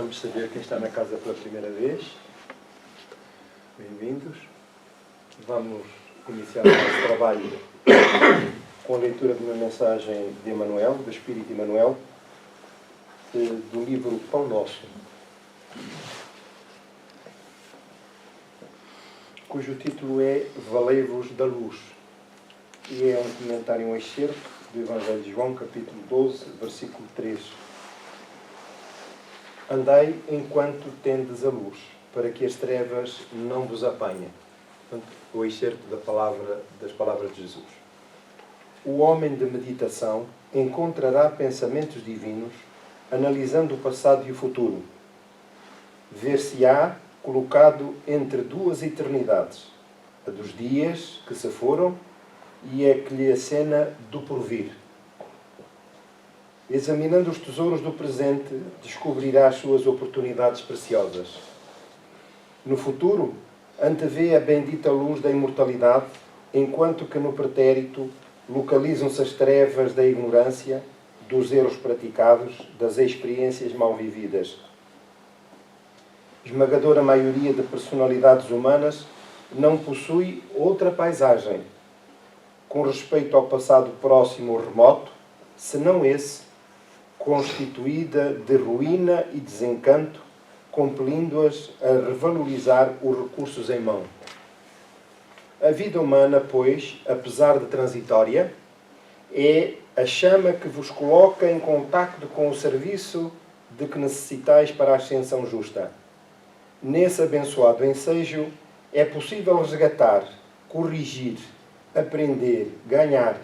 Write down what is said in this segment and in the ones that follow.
Vamos saber quem está na casa pela primeira vez. Bem-vindos. Vamos iniciar o nosso trabalho com a leitura de uma mensagem de Emmanuel, do Espírito Emmanuel, do livro Pão Nosso, cujo título é Valei-vos da Luz, e é um comentário, um excerto do Evangelho de João, capítulo 12, versículo 3. Andai enquanto tendes a luz, para que as trevas não vos apanhem. Portanto, o excerto das palavras de Jesus. O homem de meditação encontrará pensamentos divinos, analisando o passado e o futuro. Ver-se-á colocado entre duas eternidades, a dos dias que se foram e a que lhe acena do porvir. Examinando os tesouros do presente, descobrirá as suas oportunidades preciosas. No futuro, antevê a bendita luz da imortalidade, enquanto que no pretérito localizam-se as trevas da ignorância, dos erros praticados, das experiências mal vividas. Esmagadora maioria de personalidades humanas não possui outra paisagem, com respeito ao passado próximo ou remoto, senão esse, constituída de ruína e desencanto, compelindo-as a revalorizar os recursos em mão. A vida humana, pois, apesar de transitória, é a chama que vos coloca em contacto com o serviço de que necessitais para a ascensão justa. Nesse abençoado ensejo é possível resgatar, corrigir, aprender, ganhar,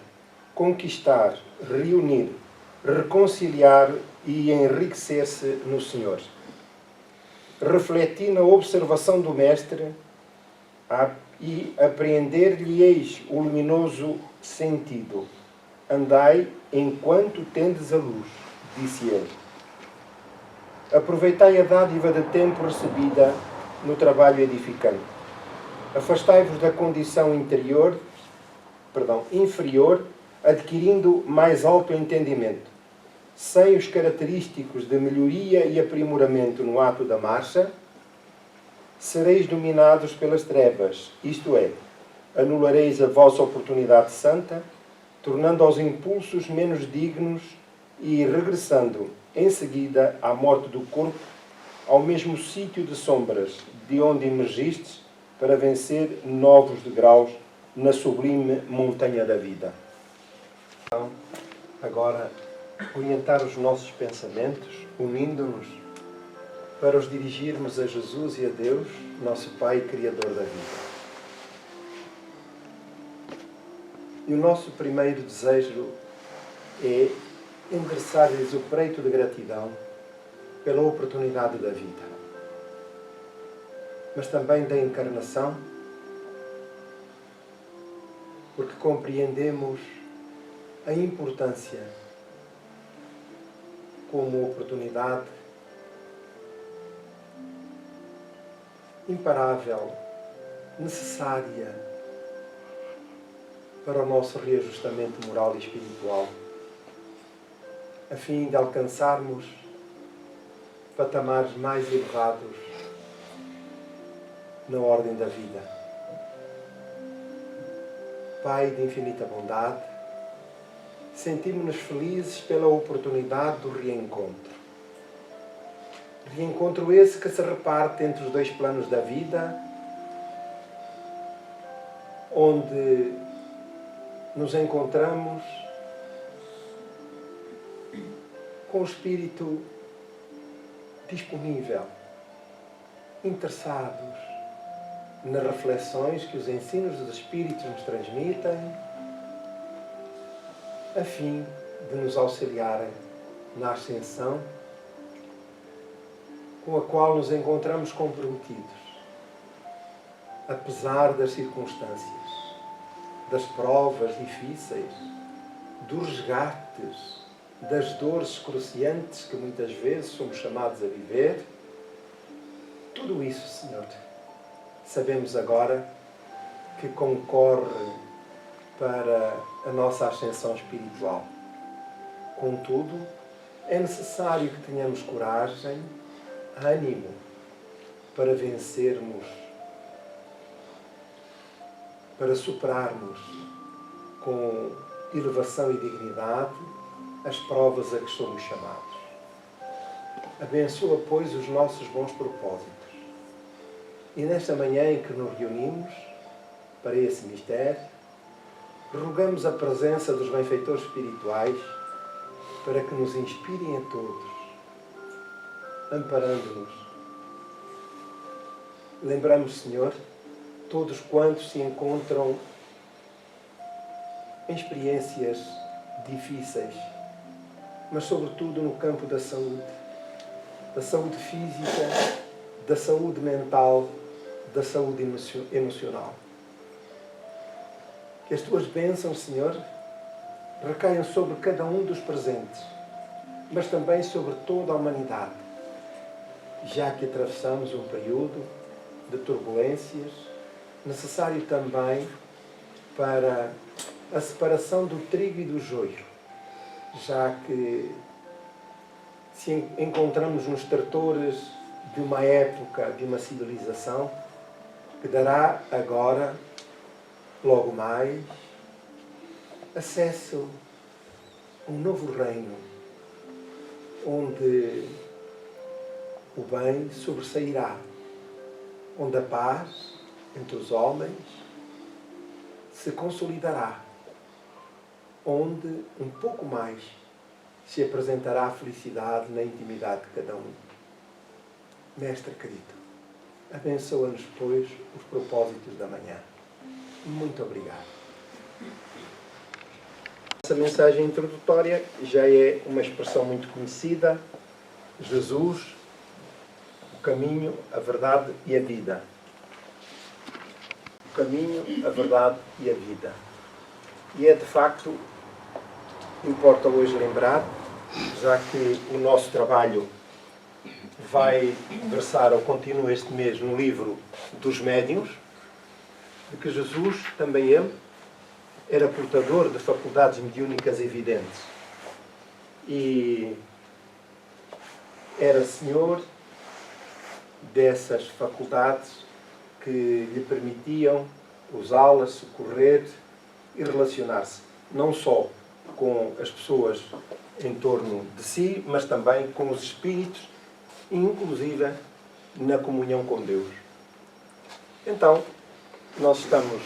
conquistar, reunir, reconciliar e enriquecer-se no Senhor. Refleti na observação do Mestre e apreender-lhe-eis o luminoso sentido. Andai enquanto tendes a luz, disse ele. Aproveitai a dádiva de tempo recebida no trabalho edificante. Afastai-vos da condição inferior, adquirindo mais alto entendimento. Sem os característicos de melhoria e aprimoramento no ato da marcha, sereis dominados pelas trevas, isto é, anulareis a vossa oportunidade santa, tornando aos impulsos menos dignos e regressando, em seguida, à morte do corpo, ao mesmo sítio de sombras, de onde emergistes, para vencer novos degraus na sublime montanha da vida. Então, agora, orientar os nossos pensamentos, unindo-nos, para os dirigirmos a Jesus e a Deus, nosso Pai Criador da vida. E o nosso primeiro desejo é endereçar-lhes o preito de gratidão pela oportunidade da vida, mas também da encarnação, porque compreendemos a importância como oportunidade imparável, necessária para o nosso reajustamento moral e espiritual, a fim de alcançarmos patamares mais elevados na ordem da vida. Pai de infinita bondade, sentimos-nos felizes pela oportunidade do reencontro. Reencontro esse que se reparte entre os dois planos da vida, onde nos encontramos com o espírito disponível, interessados nas reflexões que os ensinos dos espíritos nos transmitem, a fim de nos auxiliarem na ascensão com a qual nos encontramos comprometidos, apesar das circunstâncias, das provas difíceis, dos resgates, das dores excruciantes que muitas vezes somos chamados a viver. Tudo isso, Senhor, sabemos agora que concorre para a nossa ascensão espiritual. Contudo, é necessário que tenhamos coragem ânimo para vencermos, para superarmos com elevação e dignidade as provas a que somos chamados. Abençoa, pois, os nossos bons propósitos. E nesta manhã em que nos reunimos para esse mistério, rogamos a presença dos benfeitores espirituais para que nos inspirem a todos, amparando-nos. Lembramos, Senhor, todos quantos se encontram em experiências difíceis, mas sobretudo no campo da saúde física, da saúde mental, da saúde emocional. Que as tuas bênçãos, Senhor, recaiam sobre cada um dos presentes, mas também sobre toda a humanidade, já que atravessamos um período de turbulências, necessário também para a separação do trigo e do joio, já que se encontramos nos tratores de uma época, de uma civilização, que dará agora, logo mais, acesso a um novo reino, onde o bem sobressairá, onde a paz entre os homens se consolidará, onde um pouco mais se apresentará a felicidade na intimidade de cada um. Mestre querido, abençoa-nos, pois, os propósitos da manhã. Muito obrigado. Essa mensagem introdutória já é uma expressão muito conhecida. Jesus, o caminho, a verdade e a vida. O caminho, a verdade e a vida. E é, de facto, importa hoje lembrar, já que o nosso trabalho vai versar ou continua este mês no livro dos médiuns, de que Jesus, também ele, era portador de faculdades mediúnicas evidentes. E era senhor dessas faculdades que lhe permitiam usá-las, socorrer e relacionar-se, não só com as pessoas em torno de si, mas também com os espíritos, inclusive na comunhão com Deus. Então, nós estamos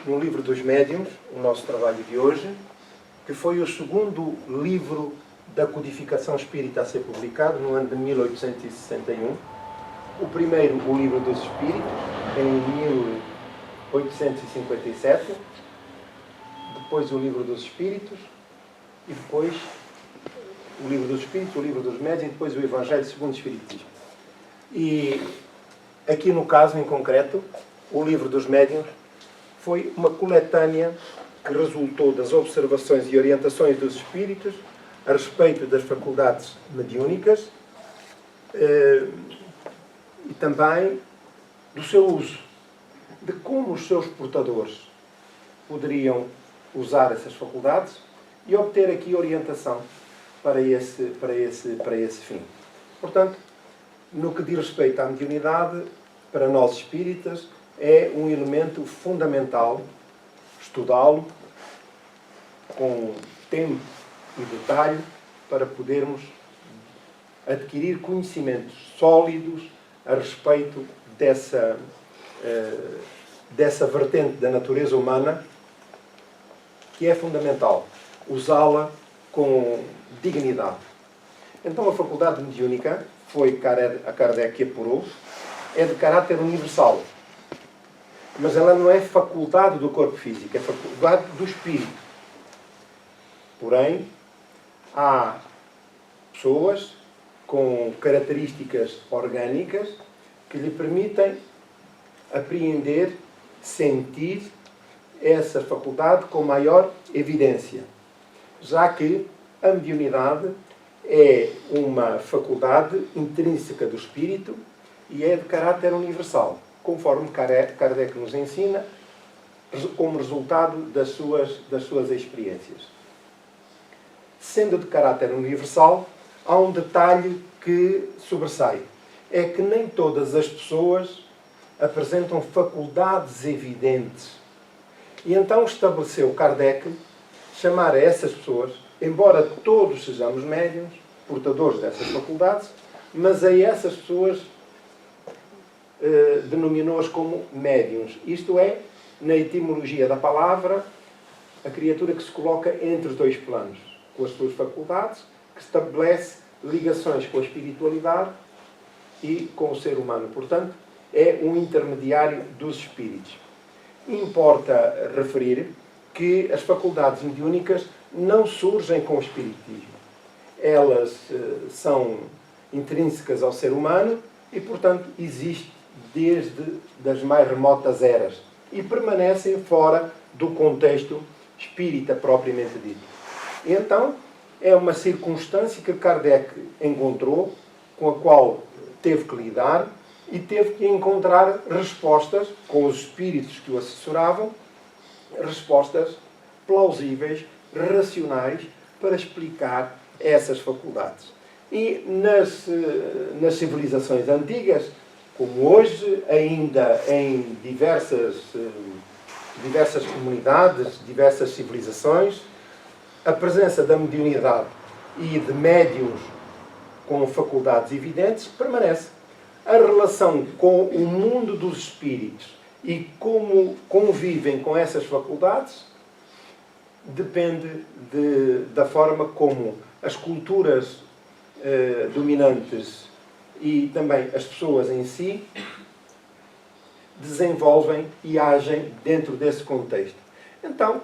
no livro dos médiuns, o nosso trabalho de hoje, que foi o segundo livro da codificação espírita a ser publicado no ano de 1861. O primeiro, o livro dos espíritos, em 1857. Depois o livro dos espíritos, e depois o livro dos espíritos, o livro dos médiuns, e depois o Evangelho segundo o Espiritismo. E aqui no caso em concreto, o livro dos médiuns foi uma coletânea que resultou das observações e orientações dos espíritos a respeito das faculdades mediúnicas e também do seu uso, de como os seus portadores poderiam usar essas faculdades e obter aqui orientação para esse fim. Portanto, no que diz respeito à mediunidade, para nós espíritas, é um elemento fundamental estudá-lo com tempo e detalhe para podermos adquirir conhecimentos sólidos a respeito dessa vertente da natureza humana, que é fundamental usá-la com dignidade. Então a faculdade mediúnica, foi a Kardec que apurou, é de caráter universal. Mas ela não é faculdade do corpo físico, é faculdade do espírito. Porém, há pessoas com características orgânicas que lhe permitem apreender, sentir essa faculdade com maior evidência, já que a mediunidade é uma faculdade intrínseca do espírito e é de caráter universal, conforme Kardec nos ensina, como resultado das suas experiências. Sendo de caráter universal, há um detalhe que sobressai. é que nem todas as pessoas apresentam faculdades evidentes. E então estabeleceu Kardec chamar a essas pessoas, embora todos sejamos médiuns, portadores dessas faculdades, mas a essas pessoas denominou-as como médiuns. Isto é, na etimologia da palavra, a criatura que se coloca entre os dois planos, com as suas faculdades, que estabelece ligações com a espiritualidade e com o ser humano. Portanto, é um intermediário dos espíritos. Importa referir que as faculdades mediúnicas não surgem com o espiritismo. Elas são intrínsecas ao ser humano e, portanto, existem desde das mais remotas eras e permanecem fora do contexto espírita propriamente dito. E então, é uma circunstância que Kardec encontrou, com a qual teve que lidar e teve que encontrar respostas com os espíritos que o assessoravam, respostas plausíveis, racionais, para explicar essas faculdades. E nas civilizações antigas, como hoje, ainda em diversas comunidades, diversas civilizações, a presença da mediunidade e de médiuns com faculdades evidentes permanece. A relação com o mundo dos espíritos e como convivem com essas faculdades depende da forma como as culturas dominantes e também as pessoas em si desenvolvem e agem dentro desse contexto. Então,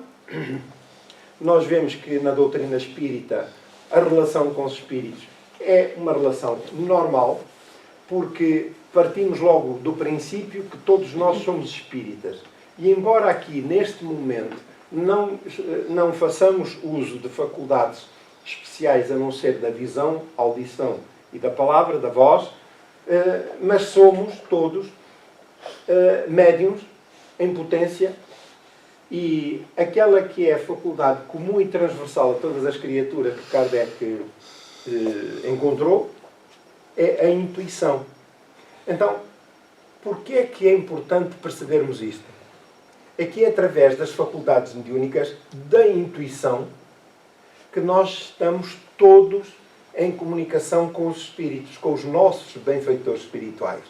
nós vemos que na doutrina espírita a relação com os espíritos é uma relação normal, porque partimos logo do princípio que todos nós somos espíritas. E embora aqui, neste momento, não façamos uso de faculdades especiais a não ser da visão, audição e da palavra, da voz, mas somos todos médiuns em potência, e aquela que é a faculdade comum e transversal a todas as criaturas que Kardec encontrou é a intuição. Então, porquê é que é importante percebermos isto? É que é através das faculdades mediúnicas da intuição que nós estamos todos em comunicação com os espíritos, com os nossos benfeitores espirituais.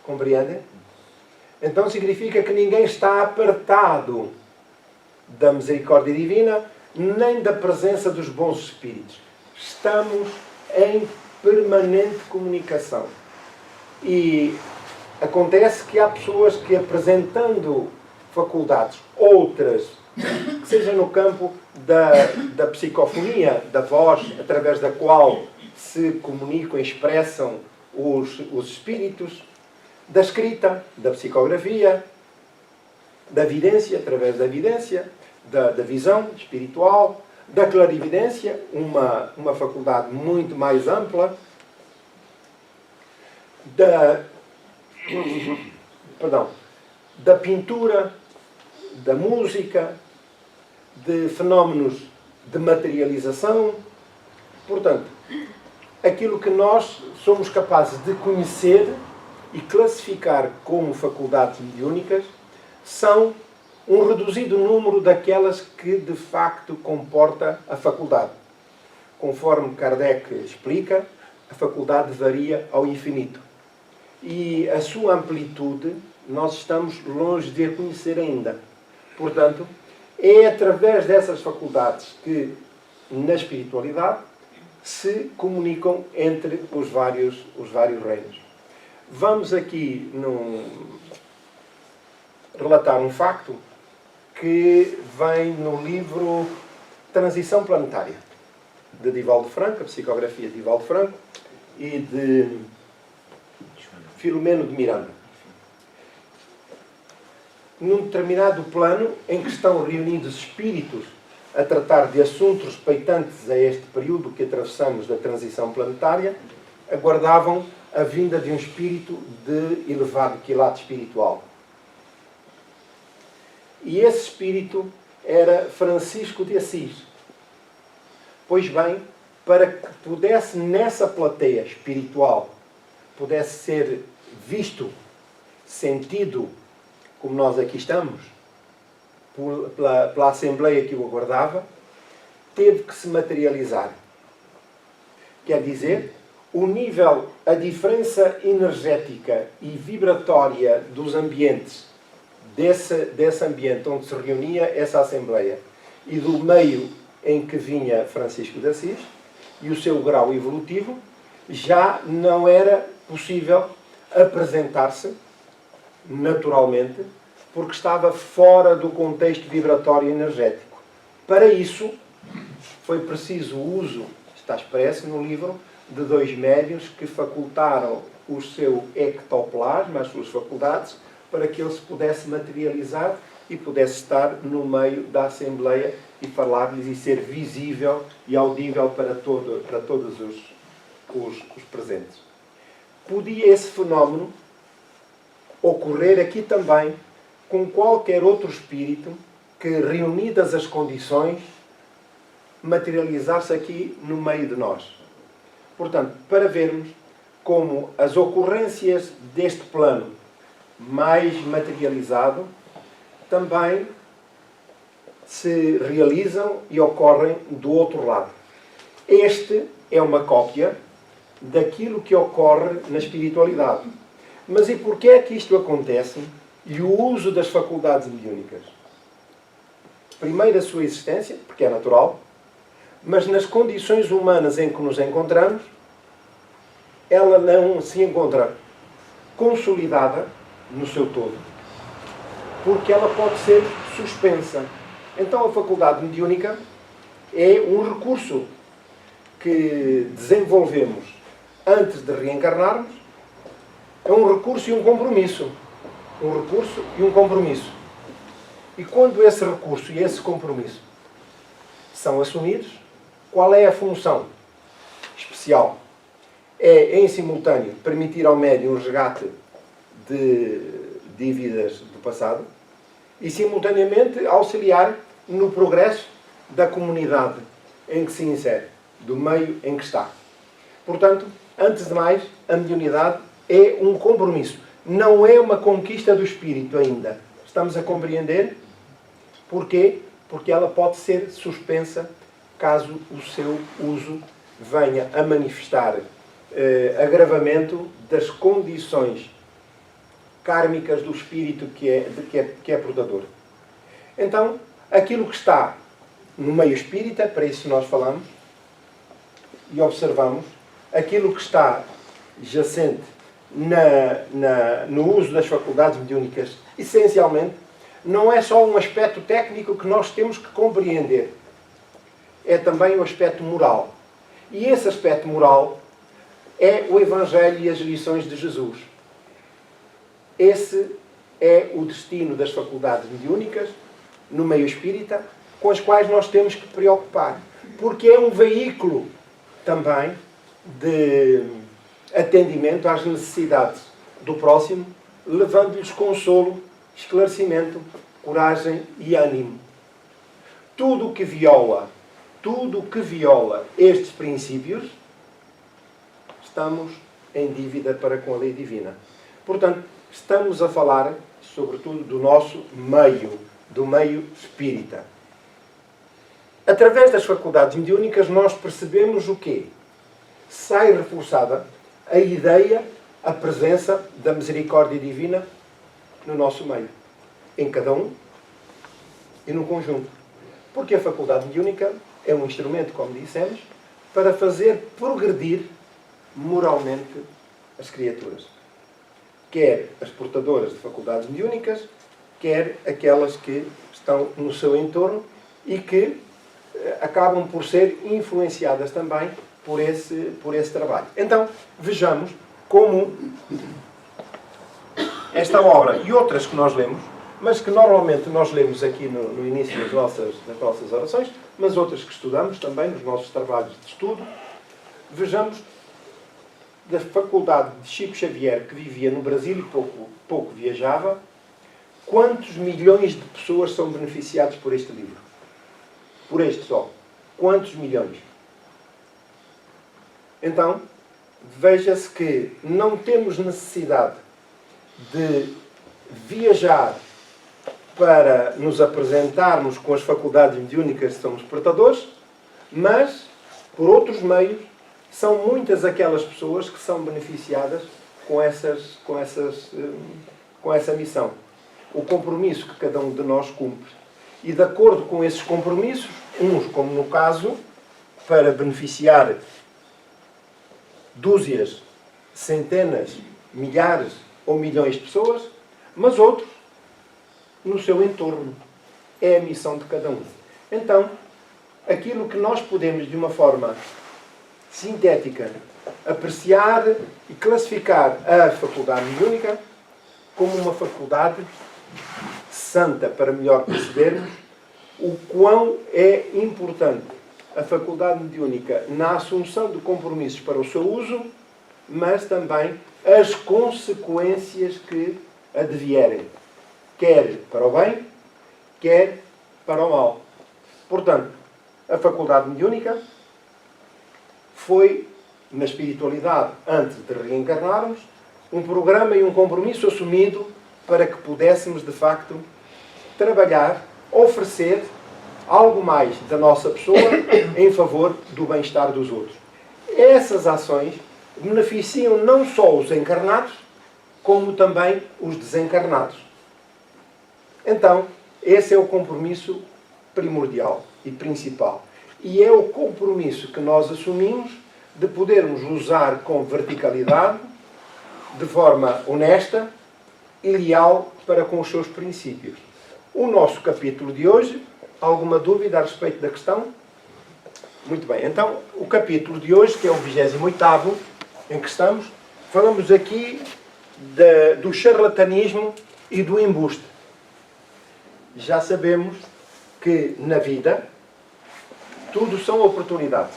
Compreendem? Então significa que ninguém está apartado da misericórdia divina, nem da presença dos bons espíritos. Estamos em permanente comunicação. E acontece que há pessoas que, apresentando faculdades, outras, que seja no campo da psicofonia, da voz, através da qual se comunicam e expressam os espíritos, da escrita, da psicografia, da vidência, através da vidência, da visão espiritual, da clarividência, uma faculdade muito mais ampla, da pintura, da música, de fenómenos de materialização. Portanto, aquilo que nós somos capazes de conhecer e classificar como faculdades mediúnicas são um reduzido número daquelas que de facto comporta a faculdade. Conforme Kardec explica, a faculdade varia ao infinito. E a sua amplitude nós estamos longe de a conhecer ainda. Portanto, é através dessas faculdades que, na espiritualidade, se comunicam entre os vários reinos. Vamos aqui relatar um facto que vem no livro Transição Planetária, de Divaldo Franco, a psicografia de Divaldo Franco, e de Filomeno de Miranda. Num determinado plano em que estão reunidos espíritos a tratar de assuntos respeitantes a este período que atravessamos da transição planetária, aguardavam a vinda de um espírito de elevado quilate espiritual. E esse espírito era Francisco de Assis. Pois bem, para que pudesse nessa plateia espiritual pudesse ser visto, sentido, como nós aqui estamos, pela Assembleia que o aguardava, teve que se materializar. Quer dizer, o nível, a diferença energética e vibratória dos ambientes, desse ambiente onde se reunia essa Assembleia, e do meio em que vinha Francisco de Assis, e o seu grau evolutivo, já não era possível apresentar-se naturalmente, porque estava fora do contexto vibratório energético. Para isso, foi preciso o uso, está expresso no livro, de 2 médiuns que facultaram o seu ectoplasma, as suas faculdades, para que ele se pudesse materializar e pudesse estar no meio da Assembleia e falar-lhes e ser visível e audível para todos os presentes. Podia esse fenómeno ocorrer aqui também com qualquer outro espírito que, reunidas as condições, materializar-se aqui no meio de nós. Portanto, para vermos como as ocorrências deste plano mais materializado também se realizam e ocorrem do outro lado. Este é uma cópia daquilo que ocorre na espiritualidade. Mas e porquê é que isto acontece e o uso das faculdades mediúnicas? Primeiro, a sua existência, porque é natural, mas nas condições humanas em que nos encontramos, ela não se encontra consolidada no seu todo, porque ela pode ser suspensa. Então a faculdade mediúnica é um recurso que desenvolvemos antes de reencarnarmos. É um recurso e um compromisso. Um recurso e um compromisso. E quando esse recurso e esse compromisso são assumidos, qual é a função especial? É, em simultâneo, permitir ao médium o resgate de dívidas do passado e, simultaneamente, auxiliar no progresso da comunidade em que se insere, do meio em que está. Portanto, antes de mais, a mediunidade é um compromisso. Não é uma conquista do espírito ainda. Estamos a compreender? Porquê? Porque ela pode ser suspensa caso o seu uso venha a manifestar agravamento das condições kármicas do espírito que é portador. Então, aquilo que está no meio espírita, para isso nós falamos e observamos, aquilo que está jacente no uso das faculdades mediúnicas, essencialmente, não é só um aspecto técnico que nós temos que compreender. É também o aspecto moral. E esse aspecto moral é o Evangelho e as lições de Jesus. Esse é o destino das faculdades mediúnicas no meio espírita, com as quais nós temos que preocupar. Porque é um veículo também de atendimento às necessidades do próximo, levando-lhes consolo, esclarecimento, coragem e ânimo. Tudo o que viola estes princípios, estamos em dívida para com a lei divina. Portanto, estamos a falar, sobretudo, do nosso meio, do meio espírita. Através das faculdades mediúnicas, nós percebemos o quê? Sai reforçada a ideia, a presença da misericórdia divina no nosso meio, em cada um e no conjunto. Porque a faculdade mediúnica é um instrumento, como dissemos, para fazer progredir moralmente as criaturas. Quer as portadoras de faculdades mediúnicas, quer aquelas que estão no seu entorno e que acabam por ser influenciadas também por esse trabalho. Então, vejamos como esta obra e outras que nós lemos, mas que normalmente nós lemos aqui no início das nossas orações, mas outras que estudamos também nos nossos trabalhos de estudo, vejamos da faculdade de Chico Xavier, que vivia no Brasil e pouco viajava, quantos milhões de pessoas são beneficiados por este livro? Por este só. Quantos milhões? Então, veja-se que não temos necessidade de viajar para nos apresentarmos com as faculdades mediúnicas que somos portadores, mas, por outros meios, são muitas aquelas pessoas que são beneficiadas com essa missão. O compromisso que cada um de nós cumpre. E de acordo com esses compromissos, uns, como no caso, para beneficiar dúzias, centenas, milhares ou milhões de pessoas, mas outros no seu entorno. É a missão de cada um. Então, aquilo que nós podemos, de uma forma sintética, apreciar e classificar a faculdade mediúnica como uma faculdade santa, para melhor percebermos o quão é importante a faculdade mediúnica na assunção de compromissos para o seu uso, mas também as consequências que advierem, quer para o bem, quer para o mal. Portanto, a faculdade mediúnica foi, na espiritualidade, antes de reencarnarmos, um programa e um compromisso assumido para que pudéssemos, de facto, trabalhar, oferecer algo mais da nossa pessoa em favor do bem-estar dos outros. Essas ações beneficiam não só os encarnados, como também os desencarnados. Então, esse é o compromisso primordial e principal. E é o compromisso que nós assumimos de podermos usar com verticalidade, de forma honesta e leal para com os seus princípios. O nosso capítulo de hoje, alguma dúvida a respeito da questão? Muito bem, então o capítulo de hoje, que é o 28º em que estamos, falamos aqui do charlatanismo e do embuste. Já sabemos que na vida tudo são oportunidades.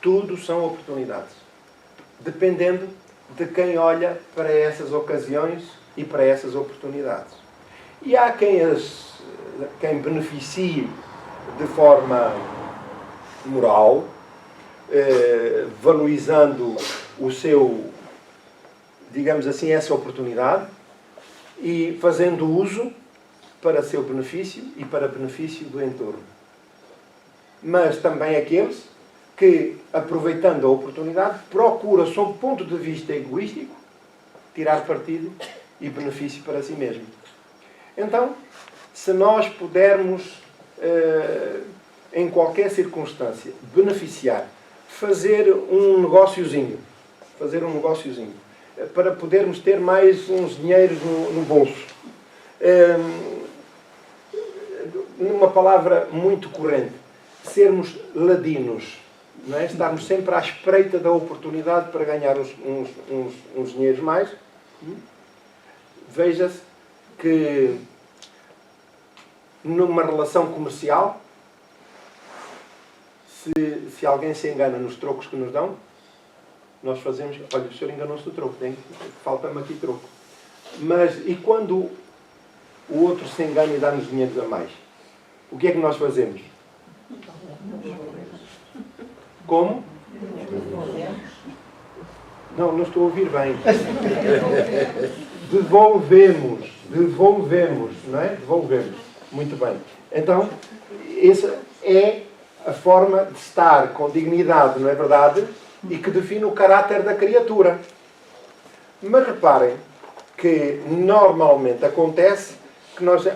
Tudo são oportunidades. Dependendo de quem olha para essas ocasiões e para essas oportunidades. E há quem beneficie de forma moral, valorizando o seu, digamos assim, essa oportunidade e fazendo uso para seu benefício e para benefício do entorno. Mas também aqueles que, aproveitando a oportunidade, procura, sob o ponto de vista egoístico, tirar partido e benefício para si mesmo. Então, se nós pudermos, em qualquer circunstância, beneficiar, fazer um negóciozinho, para podermos ter mais uns dinheiros no bolso. Numa palavra muito corrente, sermos ladinos, não é? Estarmos sempre à espreita da oportunidade para ganhar uns dinheiros mais. Veja-se que numa relação comercial, se alguém se engana nos trocos que nos dão, nós fazemos, olha, o senhor enganou-se no troco, falta-me aqui troco. Mas, e quando o outro se engana e dá-nos dinheiro a mais? O que é que nós fazemos? Como? Não estou a ouvir bem. Devolvemos, não é? Devolvemos. Muito bem. Então, essa é a forma de estar com dignidade, não é verdade? E que define o caráter da criatura. Mas reparem que normalmente acontece que nós...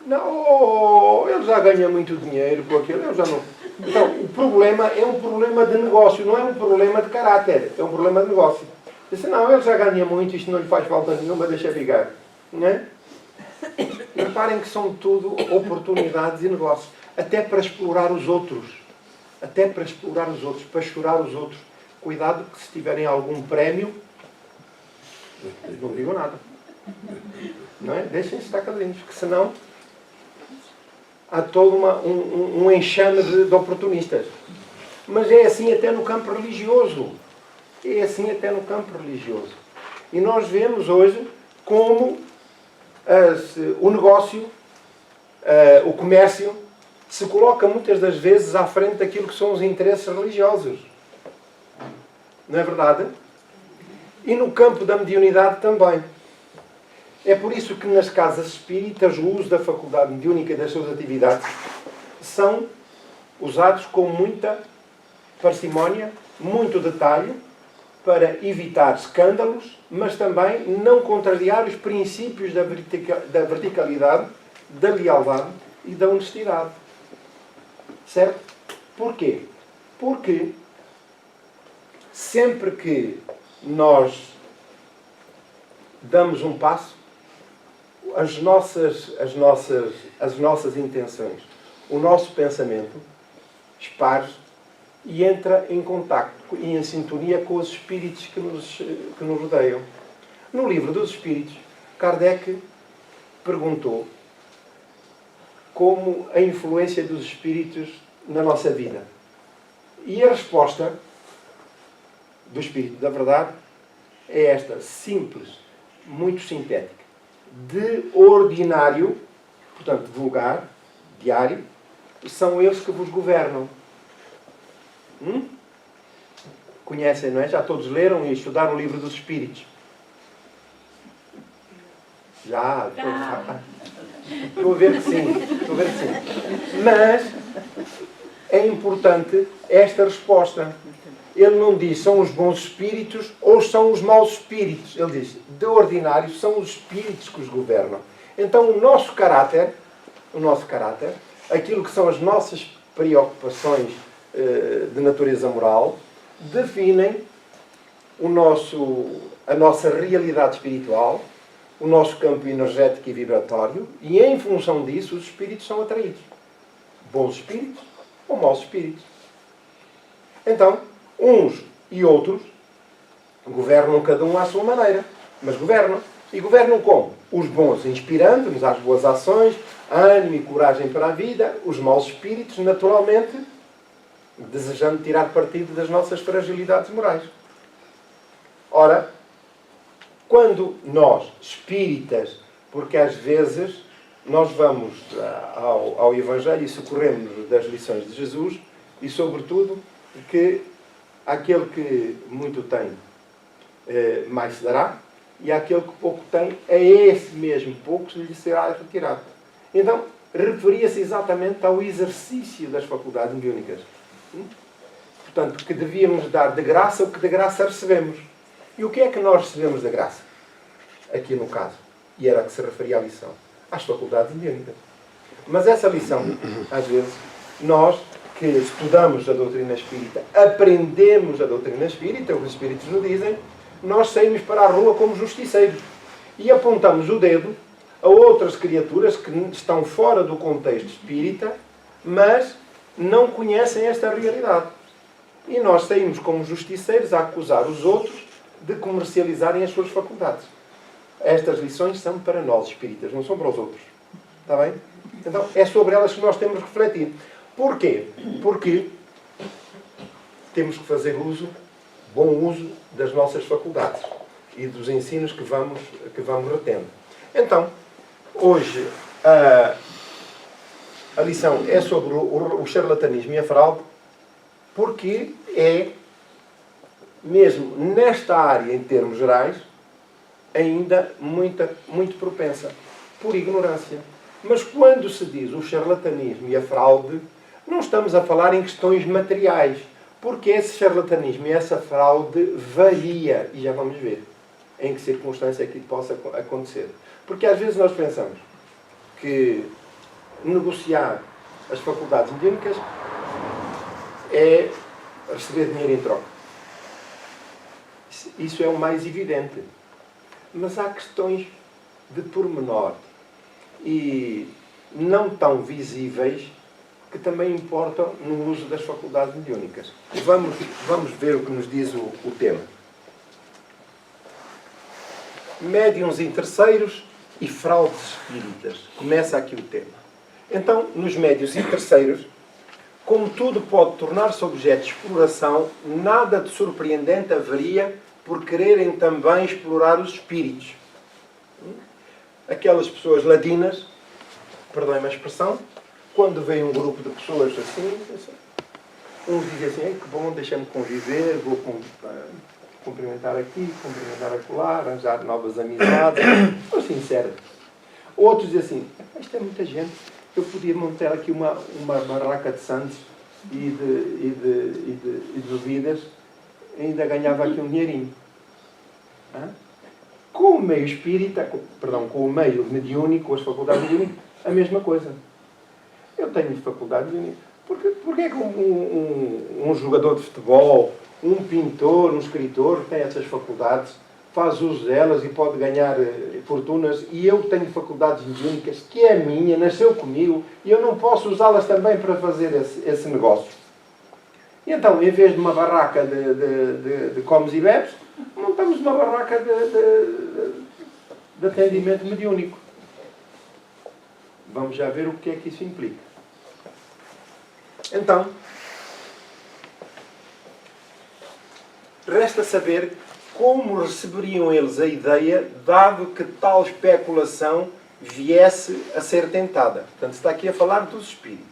Não, ele já ganha muito dinheiro com aquilo, eu já não... Então, o problema é um problema de negócio, não é um problema de caráter, é um problema de negócio. Diz, não, ele já ganha muito, isto não lhe faz falta nenhuma, deixa ficar. Não é? Reparem que são tudo oportunidades e negócios. Até para explorar os outros. Para chorar os outros. Cuidado que se tiverem algum prémio, não digam nada. Não é? Deixem-se estar caladinhos, porque senão há todo um enxame de oportunistas. Mas é assim até no campo religioso. E nós vemos hoje como o negócio, o comércio, se coloca muitas das vezes à frente daquilo que são os interesses religiosos. Não é verdade? E no campo da mediunidade também. É por isso que nas casas espíritas o uso da faculdade mediúnica e das suas atividades são usados com muita parcimónia, muito detalhe, para evitar escândalos, mas também não contrariar os princípios da verticalidade, da lealdade e da honestidade. Certo? Porquê? Porque sempre que nós damos um passo, as nossas intenções, o nosso pensamento espalha e entra em contacto e em sintonia com os espíritos que nos rodeiam. No livro dos Espíritos, Kardec perguntou como a influência dos espíritos na nossa vida. E a resposta do Espírito da Verdade é esta, simples, muito sintética. De ordinário, portanto vulgar, diário, são eles que vos governam. Conhecem, não é? Já todos leram e estudaram o livro dos Espíritos. Já. Estou a ver que sim. Mas é importante esta resposta. Ele não diz são os bons espíritos ou são os maus espíritos. Ele diz, de ordinário, são os espíritos que os governam. Então o nosso caráter, aquilo que são as nossas preocupações de natureza moral, definem a nossa realidade espiritual, o nosso campo energético e vibratório, e em função disso os espíritos são atraídos. Bons espíritos ou maus espíritos. Então, uns e outros governam cada um à sua maneira, mas governam. E governam como? Os bons inspirando-nos às boas ações, ânimo e coragem para a vida, os maus espíritos, naturalmente, desejando tirar partido das nossas fragilidades morais. Ora, quando nós, espíritas, porque às vezes nós vamos ao Evangelho e socorremos das lições de Jesus e, sobretudo, que aquele que muito tem, mais se dará, e aquele que pouco tem, é esse mesmo pouco que lhe será retirado. Então, referia-se exatamente ao exercício das faculdades mediúnicas. Portanto, que devíamos dar de graça o que de graça recebemos. E o que é que nós recebemos de graça? Aqui no caso. E era a que se referia à lição. Às faculdades mediúnicas. Mas essa lição, às vezes, nós que estudamos a doutrina espírita, aprendemos a doutrina espírita, o que os espíritos nos dizem, nós saímos para a rua como justiceiros. E apontamos o dedo a outras criaturas que estão fora do contexto espírita, mas não conhecem esta realidade. E nós saímos como justiceiros a acusar os outros de comercializarem as suas faculdades. Estas lições são para nós, espíritas, não são para os outros. Está bem? Então, é sobre elas que nós temos que refletir. Porquê? Porque temos que fazer bom uso das nossas faculdades e dos ensinos que vamos retendo. Então, hoje, a lição é sobre o charlatanismo e a fraude, porque é, mesmo nesta área, em termos gerais, ainda muito propensa, por ignorância. Mas quando se diz o charlatanismo e a fraude, não estamos a falar em questões materiais, porque esse charlatanismo e essa fraude varia, e já vamos ver em que circunstância é que possa acontecer. Porque às vezes nós pensamos que negociar as faculdades mediúnicas é receber dinheiro em troca. Isso é o mais evidente. Mas há questões de pormenor e não tão visíveis que também importam no uso das faculdades mediúnicas. Vamos ver o que nos diz o tema. Médiuns em terceiros e fraudes espíritas. Começa aqui o tema. Então, nos médiuns em terceiros, como tudo pode tornar-se objeto de exploração, nada de surpreendente haveria por quererem também explorar os espíritos. Aquelas pessoas ladinas, perdoem-me a expressão, quando vem um grupo de pessoas assim, Uns dizem assim, ei, que bom, deixa-me conviver, vou cumprimentar aqui, cumprimentar acolá, arranjar novas amizades. Sou sincero. Outros dizem assim, isto é muita gente, eu podia montar aqui uma barraca de santos e de bebidas, ainda ganhava aqui um dinheirinho. Hã? Com o meio espírita, com o meio mediúnico, com as faculdades mediúnicas, a mesma coisa. Eu tenho faculdade mediúnica. Porquê é que um jogador de futebol, um pintor, um escritor que tem essas faculdades, faz uso delas e pode ganhar fortunas, e eu tenho faculdades mediúnicas, que é minha, nasceu comigo, e eu não posso usá-las também para fazer esse negócio? E então, em vez de uma barraca de comes e bebes, montamos uma barraca de atendimento mediúnico. Vamos já ver o que é que isso implica. Então, resta saber como receberiam eles a ideia, dado que tal especulação viesse a ser tentada. Portanto, está aqui a falar dos espíritos.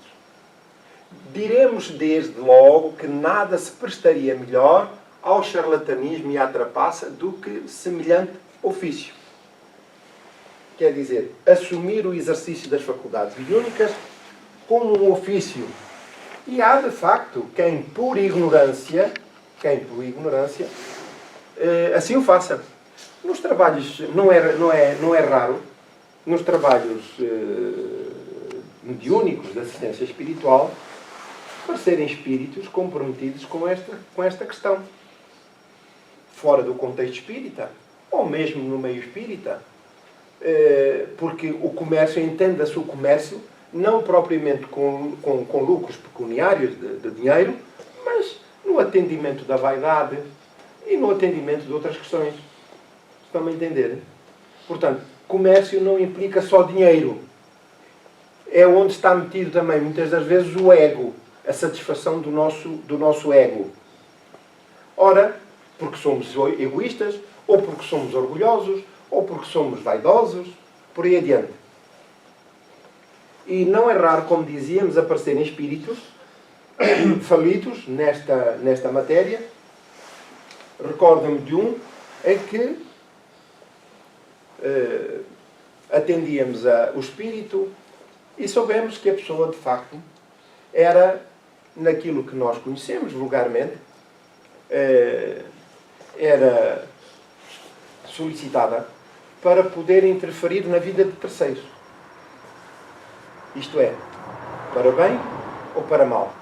Diremos desde logo que nada se prestaria melhor ao charlatanismo e à trapaça do que semelhante ofício. Quer dizer, assumir o exercício das faculdades mediúnicas como um ofício. E há, de facto, quem por ignorância, assim o faça. Nos trabalhos, não é raro, nos trabalhos mediúnicos de assistência espiritual, parecerem espíritos comprometidos com esta questão. Fora do contexto espírita, ou mesmo no meio espírita, porque o comércio, entenda-se o comércio, não propriamente com lucros pecuniários de dinheiro, mas no atendimento da vaidade e no atendimento de outras questões. Estão-me a entender? Portanto, comércio não implica só dinheiro. É onde está metido também, muitas das vezes, o ego, a satisfação do nosso ego. Ora, porque somos egoístas, ou porque somos orgulhosos, ou porque somos vaidosos, por aí adiante. E não é raro, como dizíamos, aparecerem espíritos falidos nesta matéria. Recordo-me de um em que atendíamos o espírito e soubemos que a pessoa, de facto, era, naquilo que nós conhecemos vulgarmente, era solicitada para poder interferir na vida de terceiros. Isto é, para bem ou para mal.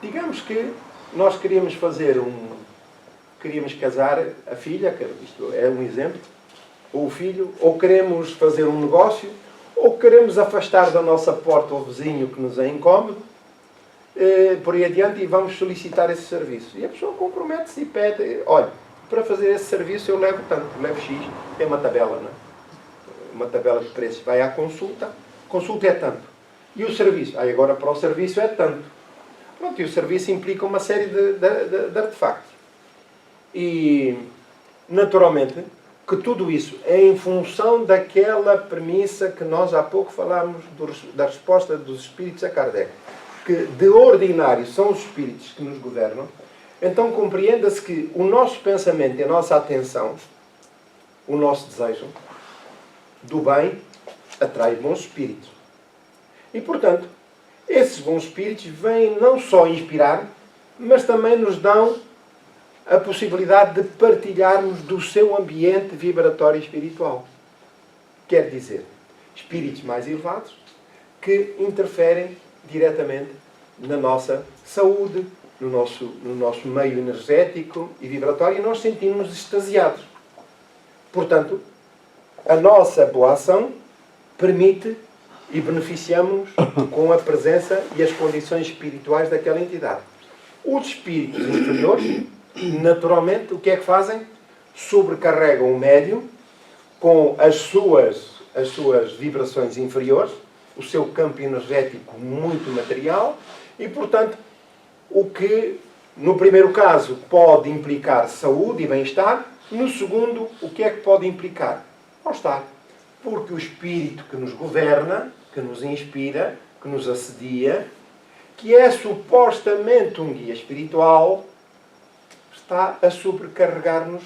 Digamos que nós queríamos casar a filha, isto é um exemplo, ou o filho, ou queremos fazer um negócio, ou queremos afastar da nossa porta o vizinho que nos é incómodo, por aí adiante, e vamos solicitar esse serviço. E a pessoa compromete-se e pede, olha, para fazer esse serviço eu levo tanto, levo X, é uma tabela, não é? Uma tabela de preços. Vai à consulta é tanto. E o serviço? Agora para o serviço é tanto. Pronto, e o serviço implica uma série de artefactos. E, naturalmente, que tudo isso é em função daquela premissa que nós há pouco falámos da resposta dos espíritos a Kardec. Que, de ordinário, são os espíritos que nos governam. Então, compreenda-se que o nosso pensamento e a nossa atenção, o nosso desejo do bem, atrai bons espíritos. E, portanto, esses bons espíritos vêm não só inspirar, mas também nos dão a possibilidade de partilharmos do seu ambiente vibratório espiritual. Quer dizer, espíritos mais elevados que interferem diretamente na nossa saúde, no nosso meio energético e vibratório, e nós sentimos-nos extasiados. Portanto, a nossa boa ação permite e beneficiamos-nos com a presença e as condições espirituais daquela entidade. Os espíritos inferiores, naturalmente, o que é que fazem? Sobrecarregam o médium com as suas vibrações inferiores, o seu campo energético muito material, e, portanto, o que, no primeiro caso, pode implicar saúde e bem-estar, no segundo, o que é que pode implicar? Mal-estar. Porque o espírito que nos governa, que nos inspira, que nos assedia, que é supostamente um guia espiritual, está a sobrecarregar-nos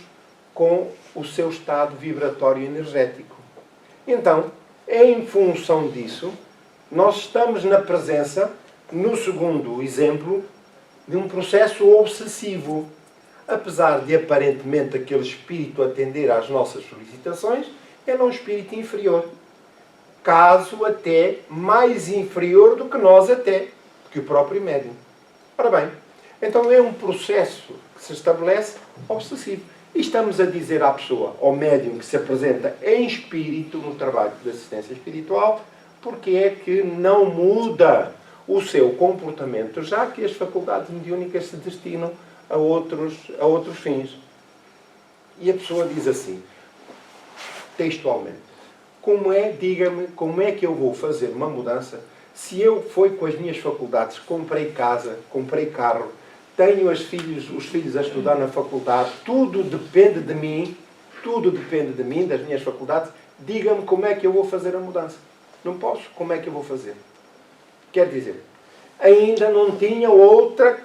com o seu estado vibratório energético. Então, em função disso, nós estamos na presença, no segundo exemplo, de um processo obsessivo. Apesar de aparentemente aquele espírito atender às nossas solicitações, ele é um espírito inferior. Caso até mais inferior do que nós até, que o próprio médium. Ora bem, então é um processo que se estabelece obsessivo. E estamos a dizer à pessoa, ao médium que se apresenta em espírito no trabalho de assistência espiritual, porque é que não muda o seu comportamento, já que as faculdades mediúnicas se destinam a outros fins. E a pessoa diz assim, textualmente, diga-me, como é que eu vou fazer uma mudança se eu fui com as minhas faculdades, comprei casa, comprei carro, tenho os filhos a estudar na faculdade, tudo depende de mim, das minhas faculdades, diga-me como é que eu vou fazer a mudança. Não posso, como é que eu vou fazer? Quer dizer, ainda não tinha outra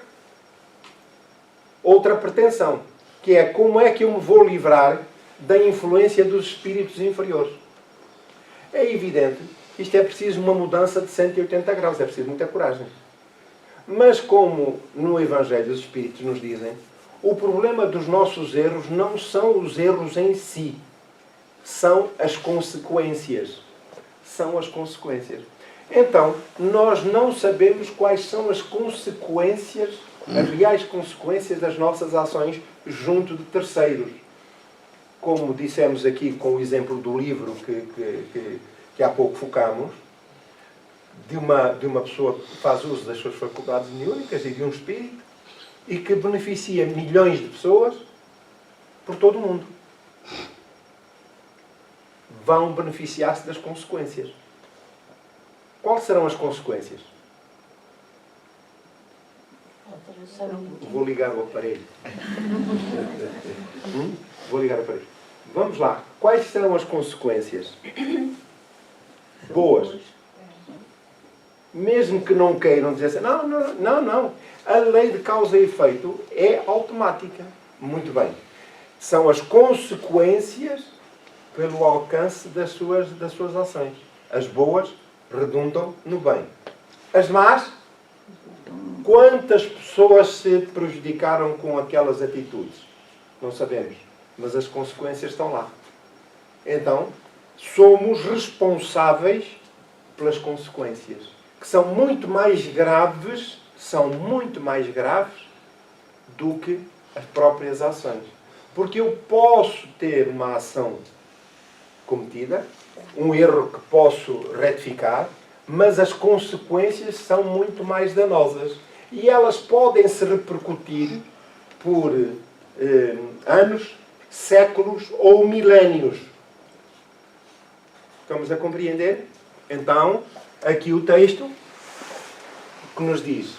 pretensão, que é como é que eu me vou livrar da influência dos espíritos inferiores. É evidente que isto é preciso uma mudança de 180 graus, é preciso muita coragem. Mas como no Evangelho os Espíritos nos dizem, o problema dos nossos erros não são os erros em si, são as consequências. São as consequências. Então, nós não sabemos quais são as consequências, as reais consequências das nossas ações junto de terceiros. Como dissemos aqui com o exemplo do livro que há pouco focamos, de uma pessoa que faz uso das suas faculdades mediúnicas e de um espírito e que beneficia milhões de pessoas por todo o mundo. Vão beneficiar-se das consequências. Quais serão as consequências? Vou ligar o aparelho. Vou ligar o aparelho. Vamos lá. Quais serão as consequências? Boas. Mesmo que não queiram dizer assim, não. A lei de causa e efeito é automática. Muito bem. São as consequências pelo alcance das suas ações. As boas redundam no bem. As más, quantas pessoas se prejudicaram com aquelas atitudes? Não sabemos. Mas as consequências estão lá. Então, somos responsáveis pelas consequências. Que são muito mais graves do que as próprias ações. Porque eu posso ter uma ação cometida, um erro que posso retificar, mas as consequências são muito mais danosas. E elas podem se repercutir por anos, séculos ou milénios. Estamos a compreender? Então, aqui o texto que nos diz: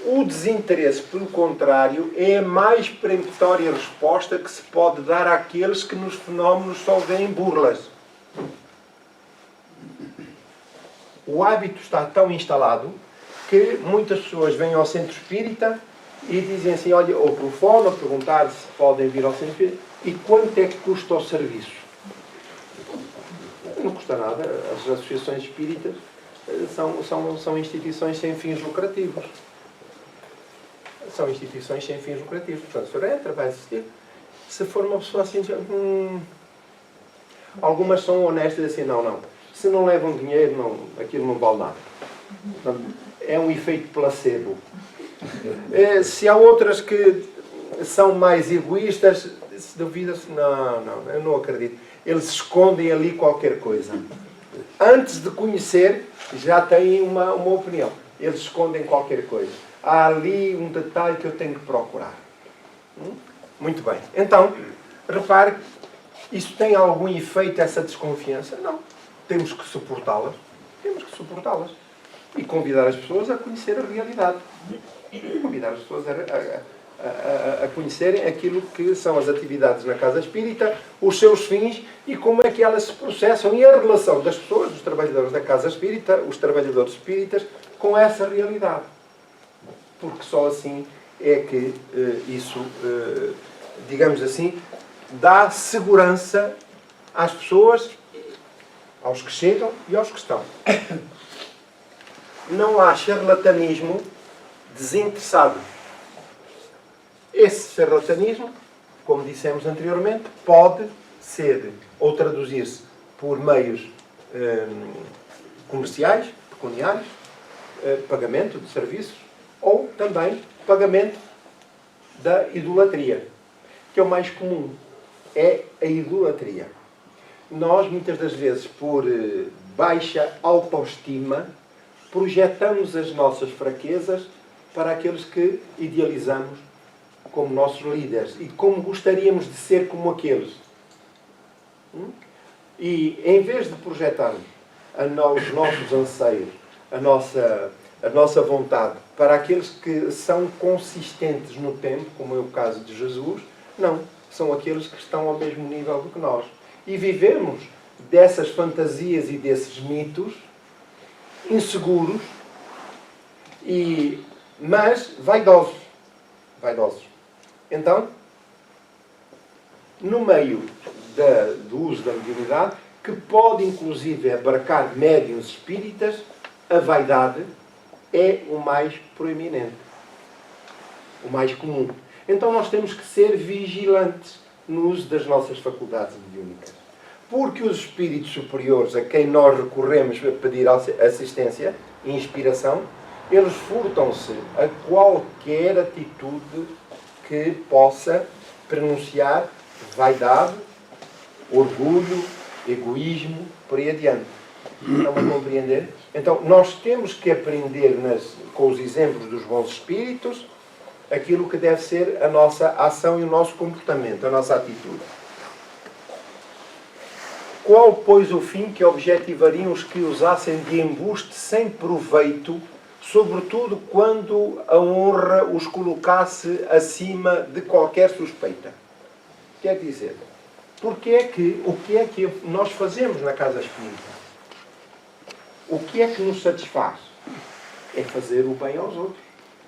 o desinteresse, pelo contrário, é a mais peremptória resposta que se pode dar àqueles que nos fenómenos só veem burlas. O hábito está tão instalado que muitas pessoas vêm ao centro espírita e dizem assim, olha, ou telefonam a perguntar se podem vir ao centro espírita e quanto é que custa o serviço. Não custa nada. As associações espíritas são instituições sem fins lucrativos. São instituições sem fins lucrativos. Portanto, se for entra, vai assistir. Se for uma pessoa assim... Algumas são honestas assim, não. Se não levam dinheiro, aquilo não vale nada. Portanto, é um efeito placebo. Se há outras que são mais egoístas, se duvida-se, não, eu não acredito. Eles escondem ali qualquer coisa. Antes de conhecer, já têm uma opinião. Eles escondem qualquer coisa. Há ali um detalhe que eu tenho que procurar. Muito bem. Então, repare, isso tem algum efeito, essa desconfiança? Não. Temos que suportá-las. E convidar as pessoas a conhecer a realidade. Convidar as pessoas a conhecerem aquilo que são as atividades na Casa Espírita, os seus fins e como é que elas se processam e a relação das pessoas, dos trabalhadores da Casa Espírita, os trabalhadores espíritas, com essa realidade. porque só assim é que isso, digamos assim, dá segurança às pessoas, aos que chegam e aos que estão. Não há charlatanismo desinteressado. Esse charlatanismo, como dissemos anteriormente, pode ser ou traduzir-se por meios comerciais, pecuniários, pagamento de serviços, ou também pagamento da idolatria, que é o mais comum, é a idolatria. Nós, muitas das vezes, por baixa autoestima, projetamos as nossas fraquezas para aqueles que idealizamos como nossos líderes e como gostaríamos de ser como aqueles. E, em vez de projetarmos os nossos anseios, a nossa vontade para aqueles que são consistentes no tempo, como é o caso de Jesus, não. São aqueles que estão ao mesmo nível do que nós. E vivemos dessas fantasias e desses mitos inseguros, mas vaidosos. Então, no meio do uso da mediunidade, que pode inclusive abarcar médiuns espíritas, a vaidade é o mais proeminente, o mais comum. Então nós temos que ser vigilantes no uso das nossas faculdades mediúnicas. Porque os espíritos superiores a quem nós recorremos para pedir assistência e inspiração, eles furtam-se a qualquer atitude que possa pronunciar vaidade, orgulho, egoísmo, por aí adiante. Estão a compreender? Então, nós temos que aprender com os exemplos dos bons espíritos aquilo que deve ser a nossa ação e o nosso comportamento, a nossa atitude. Qual, pois, o fim que objetivariam os que usassem de embuste sem proveito, sobretudo quando a honra os colocasse acima de qualquer suspeita? Quer dizer, o que é que nós fazemos na casa espírita? O que é que nos satisfaz? É fazer o bem aos outros,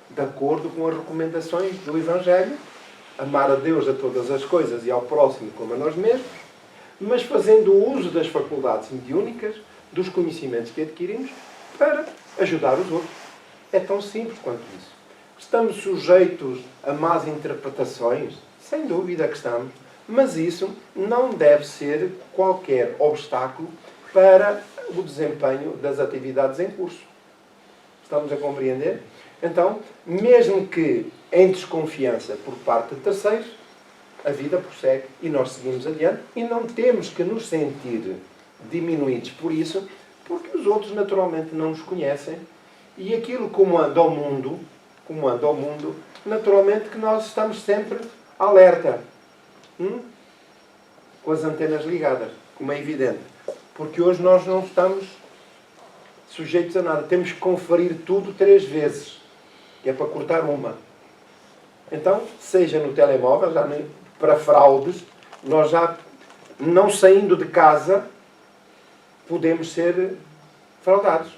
de acordo com as recomendações do Evangelho, amar a Deus a todas as coisas e ao próximo como a nós mesmos, mas fazendo o uso das faculdades mediúnicas, dos conhecimentos que adquirimos, para ajudar os outros. É tão simples quanto isso. Estamos sujeitos a más interpretações? Sem dúvida que estamos. Mas isso não deve ser qualquer obstáculo para o desempenho das atividades em curso. Estamos a compreender? Então, mesmo que em desconfiança por parte de terceiros, a vida prossegue e nós seguimos adiante e não temos que nos sentir diminuídos por isso, porque os outros naturalmente não nos conhecem e aquilo como anda ao mundo, naturalmente que nós estamos sempre alerta, com as antenas ligadas, como é evidente. Porque hoje nós não estamos sujeitos a nada. Temos que conferir tudo 3 vezes, que é para cortar uma. Então, seja no telemóvel, já para fraudes, nós já, não saindo de casa, podemos ser fraudados.